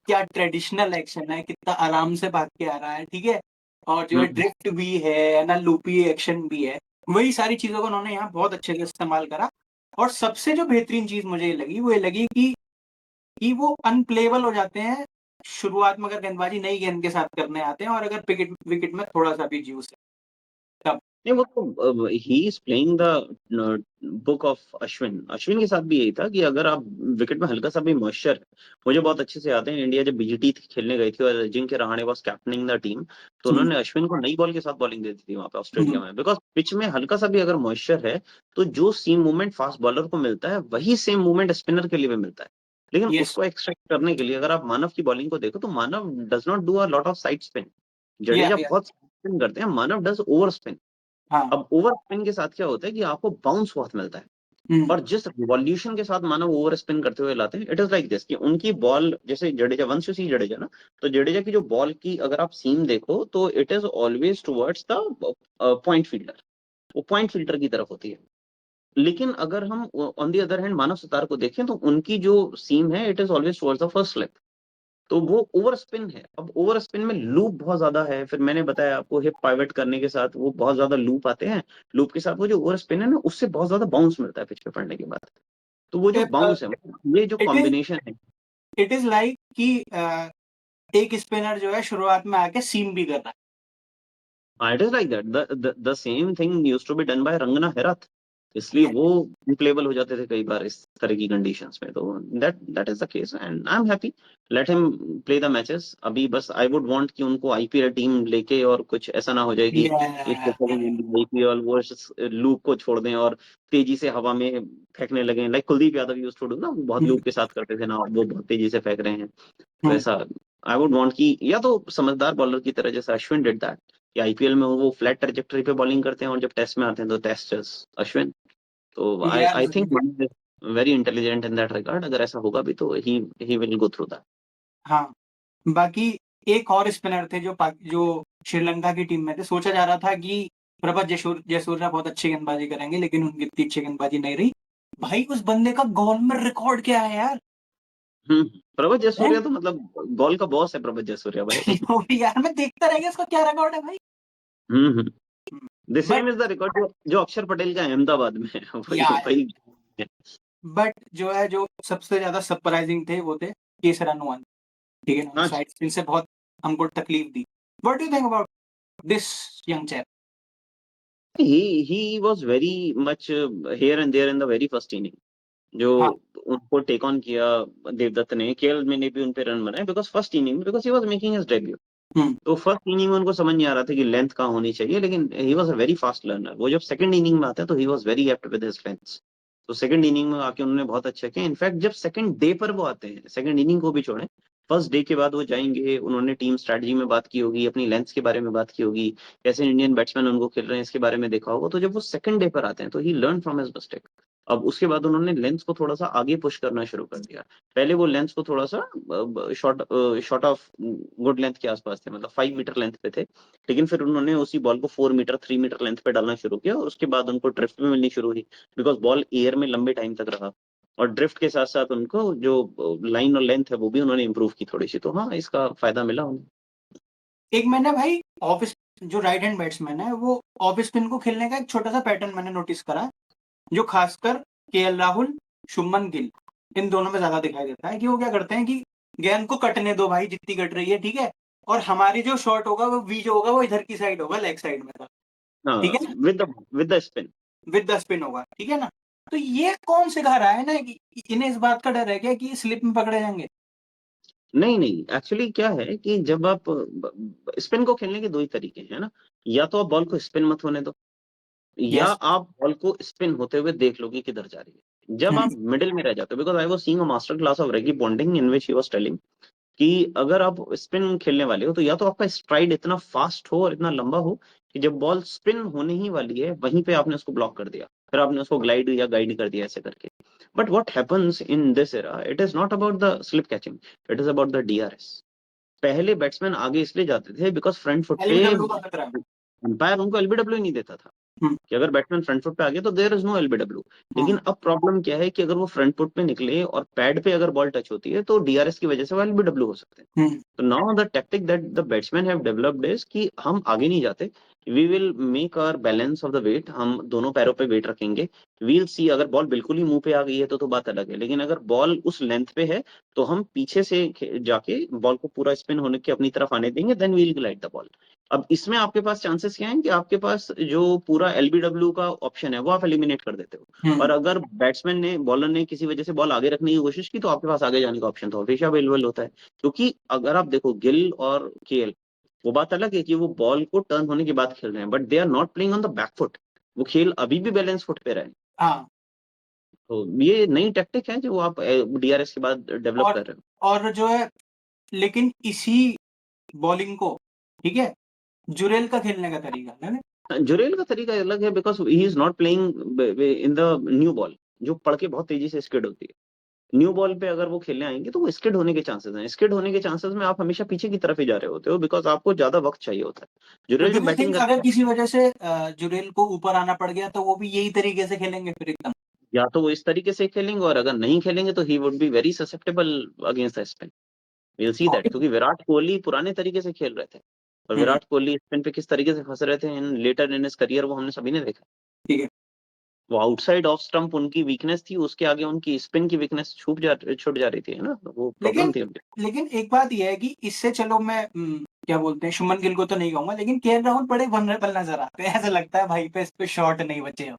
क्या ट्रेडिशनल एक्शन है, कितना आराम से भाग के आ रहा है, ठीक है? और जो है ड्रिफ्ट भी है ना, लूपी एक्शन भी है। वही सारी चीज़ों को उन्होंने यहाँ बहुत अच्छे से इस्तेमाल करा। और सबसे जो बेहतरीन चीज़ मुझे ये लगी, वो ये लगी कि वो अनप्लेएबल हो जाते हैं, शुरुआत में अगर गेंदबाजी नई गेंद के साथ करने आते हैं और अगर विकेट में थोड़ा-सा भी ज्यूस है, तब। नहीं, वो तो ही is playing the book of Ashwin. Ashwin के साथ भी यही था कि अगर आप विकेट में हल्का सा भी मॉइस्चर, मुझे बहुत अच्छे से याद है इंडिया जब बीजीटी खेलने गई थी और Ajinkya Rahane was captaining the team, तो हुँ, उन्होंने अश्विन को नई बॉल के साथ बॉलिंग दे दी थी वहां पे हुँ, ऑस्ट्रेलिया में, बिकॉज पिच में हल्का सा भी अगर मॉइस्चर है तो जो सीम मूवमेंट फास्ट बॉलर को मिलता है वही सेम मूवमेंट स्पिनर के लिए भी मिलता है। लेकिन येस, उसको एक्सट्रैक्ट करने के लिए अगर आप मानव की बॉलिंग को देखो तो Manav does not do a lot of side spin. Jadeja या, बहुत स्पिन करते हैं, मानव डज ओवर स्पिन। हाँ, अब ओवर स्पिन के साथ क्या होता है कि आपको बाउंस बहुत मिलता है, हुँ, और जिस रिवॉल्यूशन के साथ मानव ओवर स्पिन करते हुए लाते हैं, इट इज लाइक दिस कि उनकी बॉल, जैसे Jadeja, once you see Jadeja ना, तो जडेजा की जो बॉल की अगर आप सीम देखो तो it is always towards the point fielder, वो पॉइंट फील्डर की तरफ होती है। लेकिन अगर हम ऑन दी अदर हैंड मानव सितार को देखें तो उनकी जो सीम है it is always towards the first slip, तो वो ओवर स्पिन है। अब ओवर स्पिन में लूप बहुत ज्यादा है, फिर मैंने बताया आपको हिप पाइवट करने के साथ वो बहुत ज्यादा लूप आते हैं, लूप के साथ वो जो ओवर स्पिन है ना उससे बहुत ज्यादा बाउंस मिलता है पिच पे पड़ने के बाद। तो वो जो बाउंस है, ये जो इट इज़ कॉम्बिनेशन है। इट इज़ लाइक कि एक स्पिनर जो है शुरुआत में आके सीम भी कर रहा है। It is like that, the same thing used to be done by Rangana Herath. इसलिए ये वो अनप्लेबल हो जाते थे कई बार इस तरह की कंडीशंस में। तो that is the case and I am happy, let him play the matches. अभी बस आई वुड वांट कि उनको आईपीएल टीम लेके और कुछ ऐसा ना हो जाए कि आईपीएल वो लूप को छोड़ दें और तेजी से हवा में फेंकने लगे, like Kuldeep Yadav used to do ना, वो बहुत लूप के साथ करते थे ना, वो बहुत तेजी से फेंक रहे हैं। तो ऐसा आई वुड वांट कि या तो समझदार बॉलर की तरह जैसे अश्विन डिड दैट, कि आईपीएल में वो फ्लैट ट्रैजेक्टरी पे बॉलिंग करते हैं और जब टेस्ट में आते हैं तो टेस्टर्स अश्विन। तो यार I think very intelligent in that regard. अगर ऐसा होगा भी तो he will go through that. हाँ, बाकी एक और स्पिनर थे जो श्रीलंका की टीम में थे। सोचा जा रहा था कि प्रभा जयसूर्या बहुत अच्छी गेंदबाजी करेंगे, लेकिन उनकी इतनी अच्छी गेंदबाजी नहीं रही। भाई उस बंदे का गॉल में रिकॉर्ड क्या है यार। प्रभा हैं? जयसूर्या तो मतलब गॉल का बॉस है प्रभा जयसूर्या भाई। वो भी यार मैं देखता रह गया, उसका क्या रिकॉर्ड है भाई। Hmm. The but same is the record जो अक्षर पटेल का अहमदाबाद में है, वही यार वही। बट जो सबसे ज्यादा सरप्राइजिंग थे वो थे केसर अनुमान। ठीक है ना, हाँ, साइड स्पिन से बहुत हमको तकलीफ दी। What do you think about this young chap? he was very much here and there in the very first inning, जो हाँ। उनको टेक ऑन किया देवदत्त ने, केएल में ने भी उन पे रन बनाए because first inning, because he was making his debut. Hmm. तो फर्स्ट इनिंग में उनको समझ नहीं आ रहा था कि लेंथ कहाँ होनी चाहिए, लेकिन he was a very fast learner. वो जब सेकंड इनिंग में आता है तो he was very apt with his length. तो सेकंड इनिंग में आके उन्होंने बहुत अच्छा किया। इनफैक्ट जब सेकंड डे पर वो आते हैं, सेकंड इनिंग को भी छोड़ें, फर्स्ट डे के बाद वो जाएंगे, उन्होंने टीम स्ट्रैटेजी में बात की होगी, अपनी लेंथ के बारे में बात की होगी, कैसे इंडियन बैट्समैन उनको खेल रहे हैं इसके बारे में देखा होगा। तो जब वो सेकंड डे पर आते हैं तो ही लर्न फ्रॉम हिज मिस्टेक। अब उसके बाद उन्होंने लेंथ को थोड़ा सा आगे पुश करना शुरू कर दिया। पहले वो लेंथ को थोड़ा सा short short of good length के आसपास थे, मतलब 5 मीटर लेंथ पे थे। लेकिन फिर उन्होंने उसी बॉल को 4 मीटर 3 मीटर लेंथ पे डालना शुरू किया और उसके बाद उनको ड्रिफ्ट में मिलनी शुरू हुई, बिकॉज बॉल एयर में लंबे टाइम तक रहा। और ड्रिफ्ट के साथ साथ उनको जो लाइन और लेंथ है वो भी उन्होंने इंप्रूव की थोड़ी सी। तो हाँ, इसका फायदा मिला उन्हें। एक मैंने भाई ऑफ जो राइट हैंड बैट्समैन है वो ऑफ स्पिन को खेलने का एक छोटा सा पैटर्न मैंने नोटिस करा, जो खासकर केएल राहुल, शुभमन गिल, इन दोनों में ज्यादा दिखाई देता है कि वो क्या करते हैं कि गेंद को कटने दो भाई जितनी कट रही है, ठीक है, और हमारी जो शॉट होगा वो वी जो होगा वो इधर की साइड होगा, लेग साइड में था, ठीक हाँ, है ना, with the spin. With the spin होगा, ठीक है ना। तो ये कौन सिखा रहा है ना कि इन्हें इस बात का डर है क्या कि स्लिप में पकड़े जाएंगे? नहीं नहीं, एक्चुअली क्या है कि जब आप स्पिन को खेलने के दो ही तरीके हैं ना, या तो आप बॉल को स्पिन मत होने दो, या यस। आप बॉल को स्पिन होते हुए देख लो कि किधर जा रही है। जब आप मिडिल में रह जाते हो, because I was seeing a master class of reggie bonding in which he was telling कि अगर आप स्पिन खेलने वाले हो तो या तो आपका स्ट्राइड इतना फास्ट हो और इतना लंबा हो कि जब बॉल स्पिन होने ही वाली है वहीं पे आपने उसको ब्लॉक कर दिया, फिर आपने उसको ग्लाइड या गाइड कर दिया ऐसे करके। But what happens in this era, it is not about the slip catching, it is about the DRS. पहले बैट्समैन आगे इसलिए जाते थे बिकॉज फ्रंट फुट पे एलबीडब्ल्यू का खतरा है। अंपायर उनको एलबीडब्ल्यू नहीं देता था हम्म। कि अगर बैट्समैन फ्रंट फुट पे आ गया तो देयर इज नो एलबीडब्ल्यू। लेकिन हम्म। अब प्रॉब्लम क्या है कि अगर वो फ्रंट फुट पे निकले और पैड पे अगर बॉल टच होती है तो डीआरएस की वजह से वो एलबीडब्ल्यू हो सकते हैं। हम्म। तो now the tactic that the batsman have developed is कि हम आगे नहीं जाते, we will make our balance of the weight, हम दोनों पैरों पे वेट रखेंगे। वील सी, अगर बॉल बिल्कुल ही मुंह पे आ गई है तो बात अलग है, लेकिन अगर बॉल उस लेंथ पे है तो हम पीछे से जाके बॉल को पूरा स्पिन होने के अपनी तरफ आने देंगे, then we'll glide the ball. अब इसमें आपके पास चांसेस क्या हैं कि आपके पास जो पूरा एलबीडब्ल्यू का ऑप्शन है वो आप एलिमिनेट कर देते हो। और हम्म। अगर बैट्समैन ने, बॉलर ने किसी वजह से बॉल आगे रखने की कोशिश की तो आपके पास आगे जाने का ऑप्शन तो हमेशा अवेलेबल होता है। क्योंकि अगर आप देखो गिल और केएल, वो बात अलग है कि वो बॉल को टर्न होने के बाद खेल रहे हैं, but they are not playing on the back foot. वो खेल अभी भी बैलेंस फुट पे रहे। हाँ। तो ये नई टैक्टिक है जो आप डीआरएस के बाद डेवलप और कर रहे और जो है, लेकिन इसी बॉलिंग को, ठीक है, जुरेल का खेलने का तरीका है ना। हो। जुरेल का तरीका अलग है because he is not playing in the new ball, जो पढ़ के बहुत तेजी से स्किड होती है। न्यू बॉल पे अगर वो खेलने आएंगे तो वो स्किड होने के चांसेस हैं। स्किड होने के चांसेस में आप हमेशा पीछे की तरफ ही जा रहे होते हो बिकॉज आपको ज्यादा वक्त चाहिए होता है। तो जुरेल डू जब यू बैटिंग थिंक करता अगर है, किसी वजह से जुरेल को ऊपर आना पड़ गया तो वो भी यही तरीके से खेलेंगे फिर एकदम? या तो वो इस तरीके से खेलेंगे, और अगर नहीं खेलेंगे तो he would be very susceptible against the spin. We'll see that, क्योंकि विराट कोहली पुराने तरीके से खेल रहे थे और हम्म। विराट कोहली स्पिन पे किस तरीके से फंस रहे थे इन लेटर इन हिज करियर, वो हमने सभी ने देखा। ठीक है। वो आउटसाइड ऑफ स्टंप उनकी वीकनेस थी, उसके आगे उनकी स्पिन की वीकनेस छूट जा रही थी, है ना, तो वो प्रॉब्लम लेकिन थी उनकी। लेकिन एक बात यह है कि इससे चलो मैं क्या बोलते हैं, शुभमन गिल को तो नहीं कहूंगा, लेकिन केएल राहुल बड़े वनरेबल नजर आते हैं। ऐसा लगता है भाई पे इस पे शॉट नहीं बचे हो।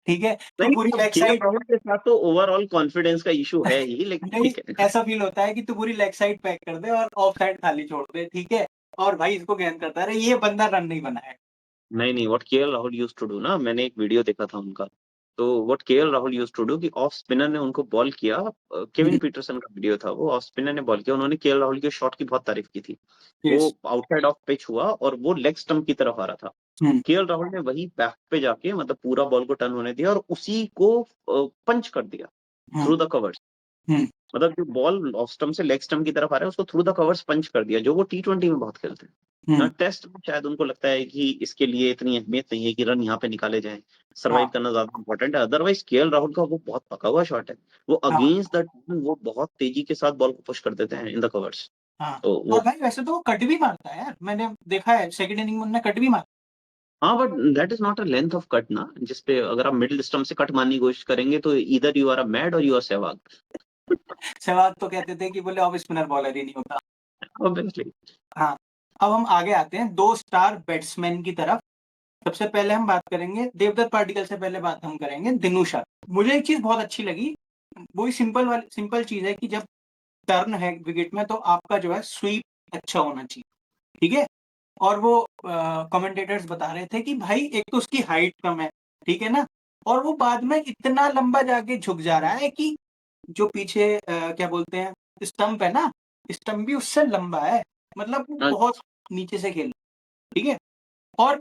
ठीक है, तो नहीं, पूरी अब लेग केएल साइड राहुल के साथ तो ओवरऑल कॉन्फिडेंस का इशू है ही, लेकिन नहीं, ठीक है। ऐसा फील होता है कि तू पूरी लेग साइड पैक कर दे और ऑफ साइड खाली छोड़ दे, ठीक है, और भाई इसको गेंद करता है, ये बंदा रन नहीं बना है। नहीं, what KL Rahul used to do ना, मैंने एक वीडियो देखा था उनका। तो what KL Rahul used to do कि ऑफ स्पिनर ने उनको बॉल किया, केविन पीटरसन का वीडियो था वो, ऑफ स्पिनर ने बॉल किया, उन्होंने केएल राहुल के शॉट की बहुत तारीफ की थी। वो यस। आउटसाइड ऑफ पिच हुआ और वो लेग स्टंप की तरफ आ रहा था। केएल राहुल ने वही बैक पे जाके मतलब पूरा बॉल को टर्न होने दिया और उसी को पंच कर दिया थ्रू द कवर्स। मतलब जो बॉल ऑफ स्टंप से लेग स्टंप की तरफ आ रहा है उसको थ्रू द कवर्स पंच कर दिया, जो वो टी20 में बहुत खेलते हैं ना। टेस्ट में शायद उनको लगता है कि इसके लिए इतनी अहमियत नहीं है कि रन यहाँ पे निकाले जाएं, सर्वाइव करना ज्यादा इंपॉर्टेंट है। अदरवाइज केएल राहुल का वो बहुत पका हुआ शॉट है, वो अगेंस्ट द वो बहुत तेजी के साथ बॉल को पुश कर देते हैं इन द कवर्स। तो वो और भाई वैसे तो वो कट भी मारता है यार, मैंने देखा है सेकंड इनिंग में उन्होंने कट भी मारा। हाँ, but that is not a length of cut ना, जिसपे अगर आप मिडिल स्टंप से कट मारने की कोशिश करेंगे तो इधर यू आर अ मैड और यू आर सहवाग। सहवाग तो कहते थे कि बोले ऑफ स्पिनर बॉलर ही नहीं होता। ऑब्वियसली। हाँ, अब हम आगे आते हैं 2 स्टार बैट्समैन की तरफ। सबसे पहले हम बात करेंगे देवदत्त पाटिकल से पहले बात हम करेंगे दिनू शर्मा। मुझे एक चीज बहुत अच्छी लगी, वही सिंपल चीज है कि जब टर्न है विकेट में तो आपका जो है स्वीप अच्छा होना चाहिए, ठीक है। और वो कमेंटेटर्स बता रहे थे कि भाई एक तो उसकी हाइट कम है, ठीक है ना, और वो बाद में इतना लंबा जाके झुक जा रहा है कि जो पीछे क्या बोलते हैं स्टंप है ना, स्टंप भी उससे लंबा है, मतलब वो बहुत नीचे से खेल, ठीक है। और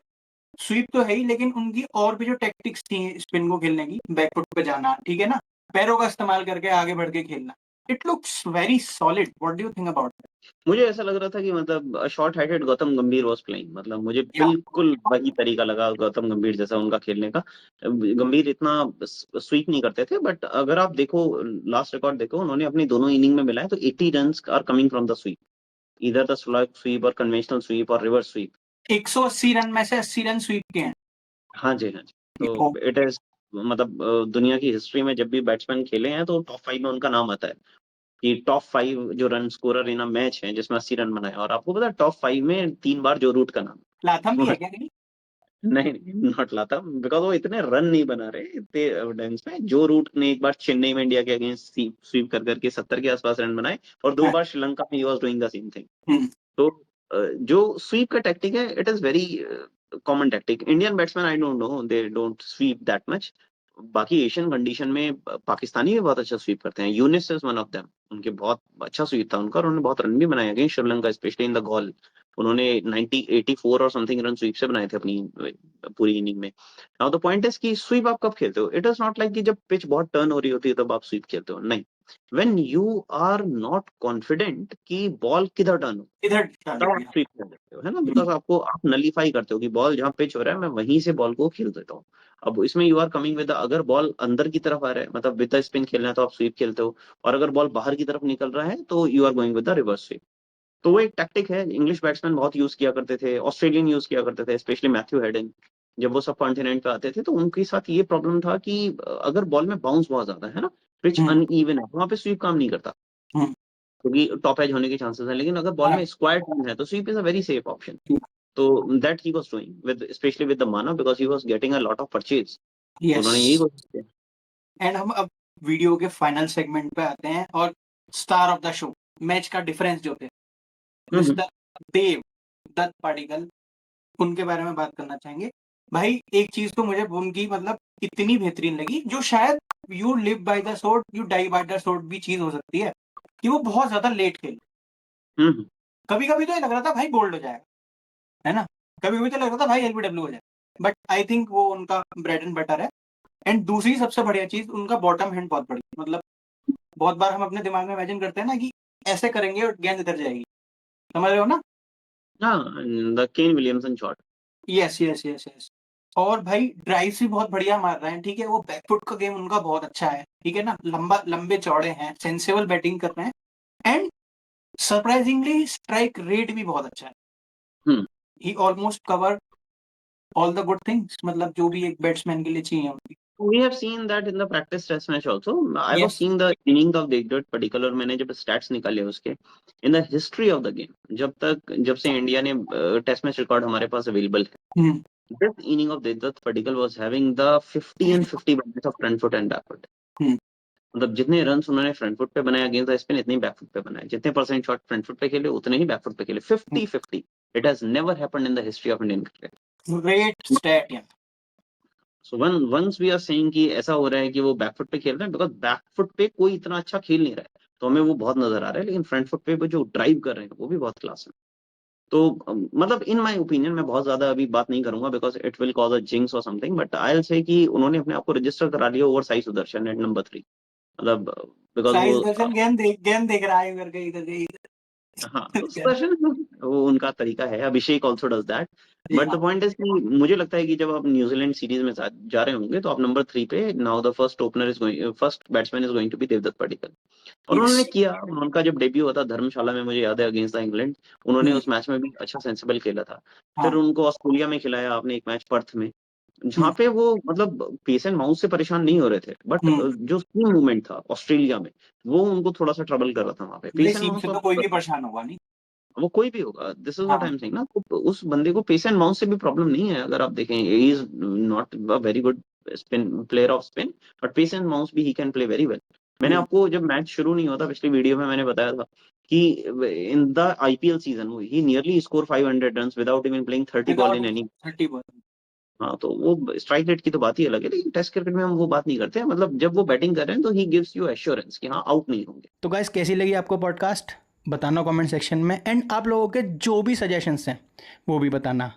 स्वीप तो है ही, लेकिन उनकी और भी जो टैक्टिक्स थी स्पिन को खेलने की, बैकफुट पे जाना, ठीक है ना, पैरों का इस्तेमाल करके आगे बढ़ के खेलना, it looks very solid. What do you think about मुझे ऐसा लग रहा था कि मतलब शॉर्ट हाइटेड गौतम गंभीर वाज प्लेइंग, मतलब मुझे या बिल्कुल वही तरीका लगा गौतम गंभीर जैसा उनका खेलने का। गंभीर इतना स्वीप नहीं करते थे, बट अगर आप देखो लास्ट रिकॉर्ड देखो, उन्होंने अपनी दोनों इनिंग में मिलाए तो 80 runs are coming from the sweep, इधर द स्लॉग स्वीप और कन्वेंशनल स्वीप और रिवर्स स्वीप। 180 रन में से 80 रन स्वीप के हैं। हाँ जी, हाँ जी। ओ, तो इट इज मतलब दुनिया की हिस्ट्री में जब भी बैट्समैन खेले हैं तो टॉप 5 में उनका नाम आता है कि टॉप 5 जो run scorer in a match है जिसमें 80 रन बनाए। और आपको पता है टॉप 5 में 3 बार जो रूट का नाम लाथम भी है। है क्या कहीं? नहीं, नॉट लाता, बिकॉज़ वो इतने रन नहीं बना रहे इतने डांस में। जो रूट ने एक बार चेन्नई में इंडिया के अगेंस्ट स्वीप कर करके 70 के आसपास रन बनाए और 2 हाँ, बार श्रीलंका में he was doing the same thing. Hmm, तो जो स्वीप का टैक्टिक है it is very common tactic. Indian batsman I don't know, they don't sweep that much. बाकी एशियन कंडीशन में पाकिस्तानी भी बहुत अच्छा स्वीप करते हैं। Younis is one of them, उनके बहुत अच्छा स्वीप था उनका और उन्होंने बहुत रन भी बनाए against Sri Lanka, specially in the Galle. उन्होंने 90 84 और समथिंग रन स्वीप से बनाए थे अपनी पूरी इनिंग में। नाउ द पॉइंट इज कि स्वीप आप कब खेलते हो? इट इज नॉट लाइक कि जब पिच बहुत टर्न हो रही होती है तब आप स्वीप खेलते हो, नहीं। When you are not confident कि बॉल किधर टर्न हो इधर तब आप स्वीप कर देते हो, है ना, बिकॉज आपको आप नलीफाई करते हो कि बॉल जहाँ पिच हो रहा है मैं वहीं से बॉल को खेल देता हूँ। अब इसमें यू आर कमिंग विद, अगर बॉल अंदर की तरफ आ रहा है मतलब विद स्पिन खेलना है तो आप स्वीप खेलते हो, और अगर बॉल बाहर की तरफ निकल रहा है तो you are going with the reverse sweep. तो वो एक टैक्टिक है, इंग्लिश बैट्समैन बहुत यूज किया करते थे, ऑस्ट्रेलियन यूज किया करते थे, स्पेशली मैथ्यू हेडन। जब वो सब कॉन्टिनेंट पे आते थे तो उनके साथ ये प्रॉब्लम था कि अगर बॉल में बाउंस बहुत ज्यादा है ना, पिच अनइवन है, वहां पे स्वीप काम नहीं करता क्योंकि टॉप एज होने के चांसेस हैं। लेकिन अगर बॉल में स्क्वायर टर्न है तो sweep is a very safe option. तो that he was doing with specially with the Mana because he was getting a lot of purchase. तो यस। उन्होंने यही कोशिश किया। एंड हम अब वीडियो के फाइनल सेगमेंट पे आते हैं और star of the show, match का डिफरेंस जो थे, हम्म। मिस्टर देव दत्त पाटिकल, उनके बारे में बात करना चाहेंगे। भाई एक चीज तो मुझे उनकी मतलब इतनी बेहतरीन लगी, जो शायद you live by the sword you die by the sword भी चीज हो सकती है, कि वो बहुत ज्यादा लेट खेले। हम्म। कभी कभी तो ये लग रहा था भाई बोल्ड हो जाएगा, है ना, कभी कभी तो लग रहा था भाई एलबीडब्ल्यू हो जाएगा, बट आई थिंक वो उनका ब्रेड एंड बटर है। एंड दूसरी सबसे बढ़िया चीज उनका बॉटम हैंड बहुत बढ़िया, मतलब बहुत बार हम अपने दिमाग में इमेजिन करते हैं ना कि ऐसे करेंगे और गेंद इधर जाएगी, समझ रहे हो ना? हाँ, the Kane Williamson shot. Yes yes yes yes. और भाई ड्राइव भी बहुत बढ़िया मार रहे हैं, ठीक है, वो बैकफुट का गेम उनका बहुत अच्छा है, ठीक है ना, लंबे चौड़े हैं, सेंसेबल बैटिंग कर रहे हैं, एंड सरप्राइजिंगली स्ट्राइक रेट भी बहुत अच्छा है। हम्म। He almost cover all the good things, मतलब जो भी एक बैट्समैन के लिए चाहिए होंगी। We have seen that in the practice test match also. I was yes. seeing the inning of Devdutt particular, मैंने जब stats निकाले उसके in the history of the game, जब से इंडिया ने टेस्ट मैच रिकॉर्ड हमारे पास अवेलेबल है, This inning of Devdutt Padikkal was having the 50 and 50 balance of front foot and back foot. मतलब जितने रन उन्होंने फ्रंट फुट पे बनाए अगेंस्ट द स्पिन, इतने बैक फुट पे बनाए, जितने परसेंट शॉट फ्रंट फुट पे खेले उतने ही बैक फुट पे खेले, 50-50. It has never happened in the history of Indian cricket. Great stat यार. So once we are saying कि ऐसा हो रहा है कि वो बैक फुट पे खेल रहे हैं, बिकॉज बैक फुट पे कोई इतना अच्छा खेल नहीं रहा है, तो हमें वो बहुत नजर आ रहा है, लेकिन फ्रंट फुट पे वो जो ड्राइव कर रहे हैं वो भी बहुत क्लास है. तो मतलब इन माय ओपिनियन मैं बहुत ज्यादा अभी बात नहीं करूंगा because it will cause a jinx और something, but I will say कि उन्होंने अपने आप को रजिस्टर करा लिया over Sai Sudharsan at number 3. मतलब बिकॉज साई वो सुदर्शन गेंद देख रहा है करके इधर हाँ, तो सुदर्शन वो उनका तरीका है. Abhishek also does that. But the point is कि मुझे लगता है कि जब आप न्यूजीलैंड सीरीज में जा रहे होंगे तो आप नंबर 3 पे now the first batsman is going to be Devdutt Padikkal. और उन्होंने किया. उनका जब डेब्यू हुआ था धर्मशाला में, मुझे याद है, अगेंस्ट द इंग्लैंड, उन्होंने उस मैच में भी अच्छा सेंसिबल खेला था. फिर उनको ऑस्ट्रेलिया में खिलाया आपने एक मैच पर्थ में, जहाँ पे वो मतलब पेस एंड माउस से परेशान नहीं हो रहे थे, बट जो स्पिन मूवमेंट था ऑस्ट्रेलिया में वो उनको थोड़ा सा ट्रबल कर रहा था वहाँ पे. पेस एंड माउस तो कोई भी परेशान होगा नहीं. वो कोई भी होगा. दिस इज व्हाट आई हाँ. एम सेइंग ना. तो उस बंदे को पेस एंड माउस से भी प्रॉब्लम नहीं है. अगर आप देखें, he is not a very good spin player of spin, but pace and bounce भी he can play very well. मैंने आपको जब मैच शुरू नहीं हुआ था पिछली वीडियो में मैंने बताया था कि in the IPL season he nearly score 500 runs without even playing 30 ball in any. 30 ball. हाँ, तो वो स्ट्राइक रेट की तो बात ही अलग है, लेकिन टेस्ट क्रिकेट में हम वो बात नहीं करते हैं. मतलब जब वो बैटिंग कर रहे हैं तो ही गिव्स यू एश्योरेंस कि हाँ आउट नहीं होंगे. तो गाइस कैसी लगी आपको पॉडकास्ट बताना कमेंट सेक्शन में, एंड आप लोगों के जो भी सजेशंस हैं वो भी बताना.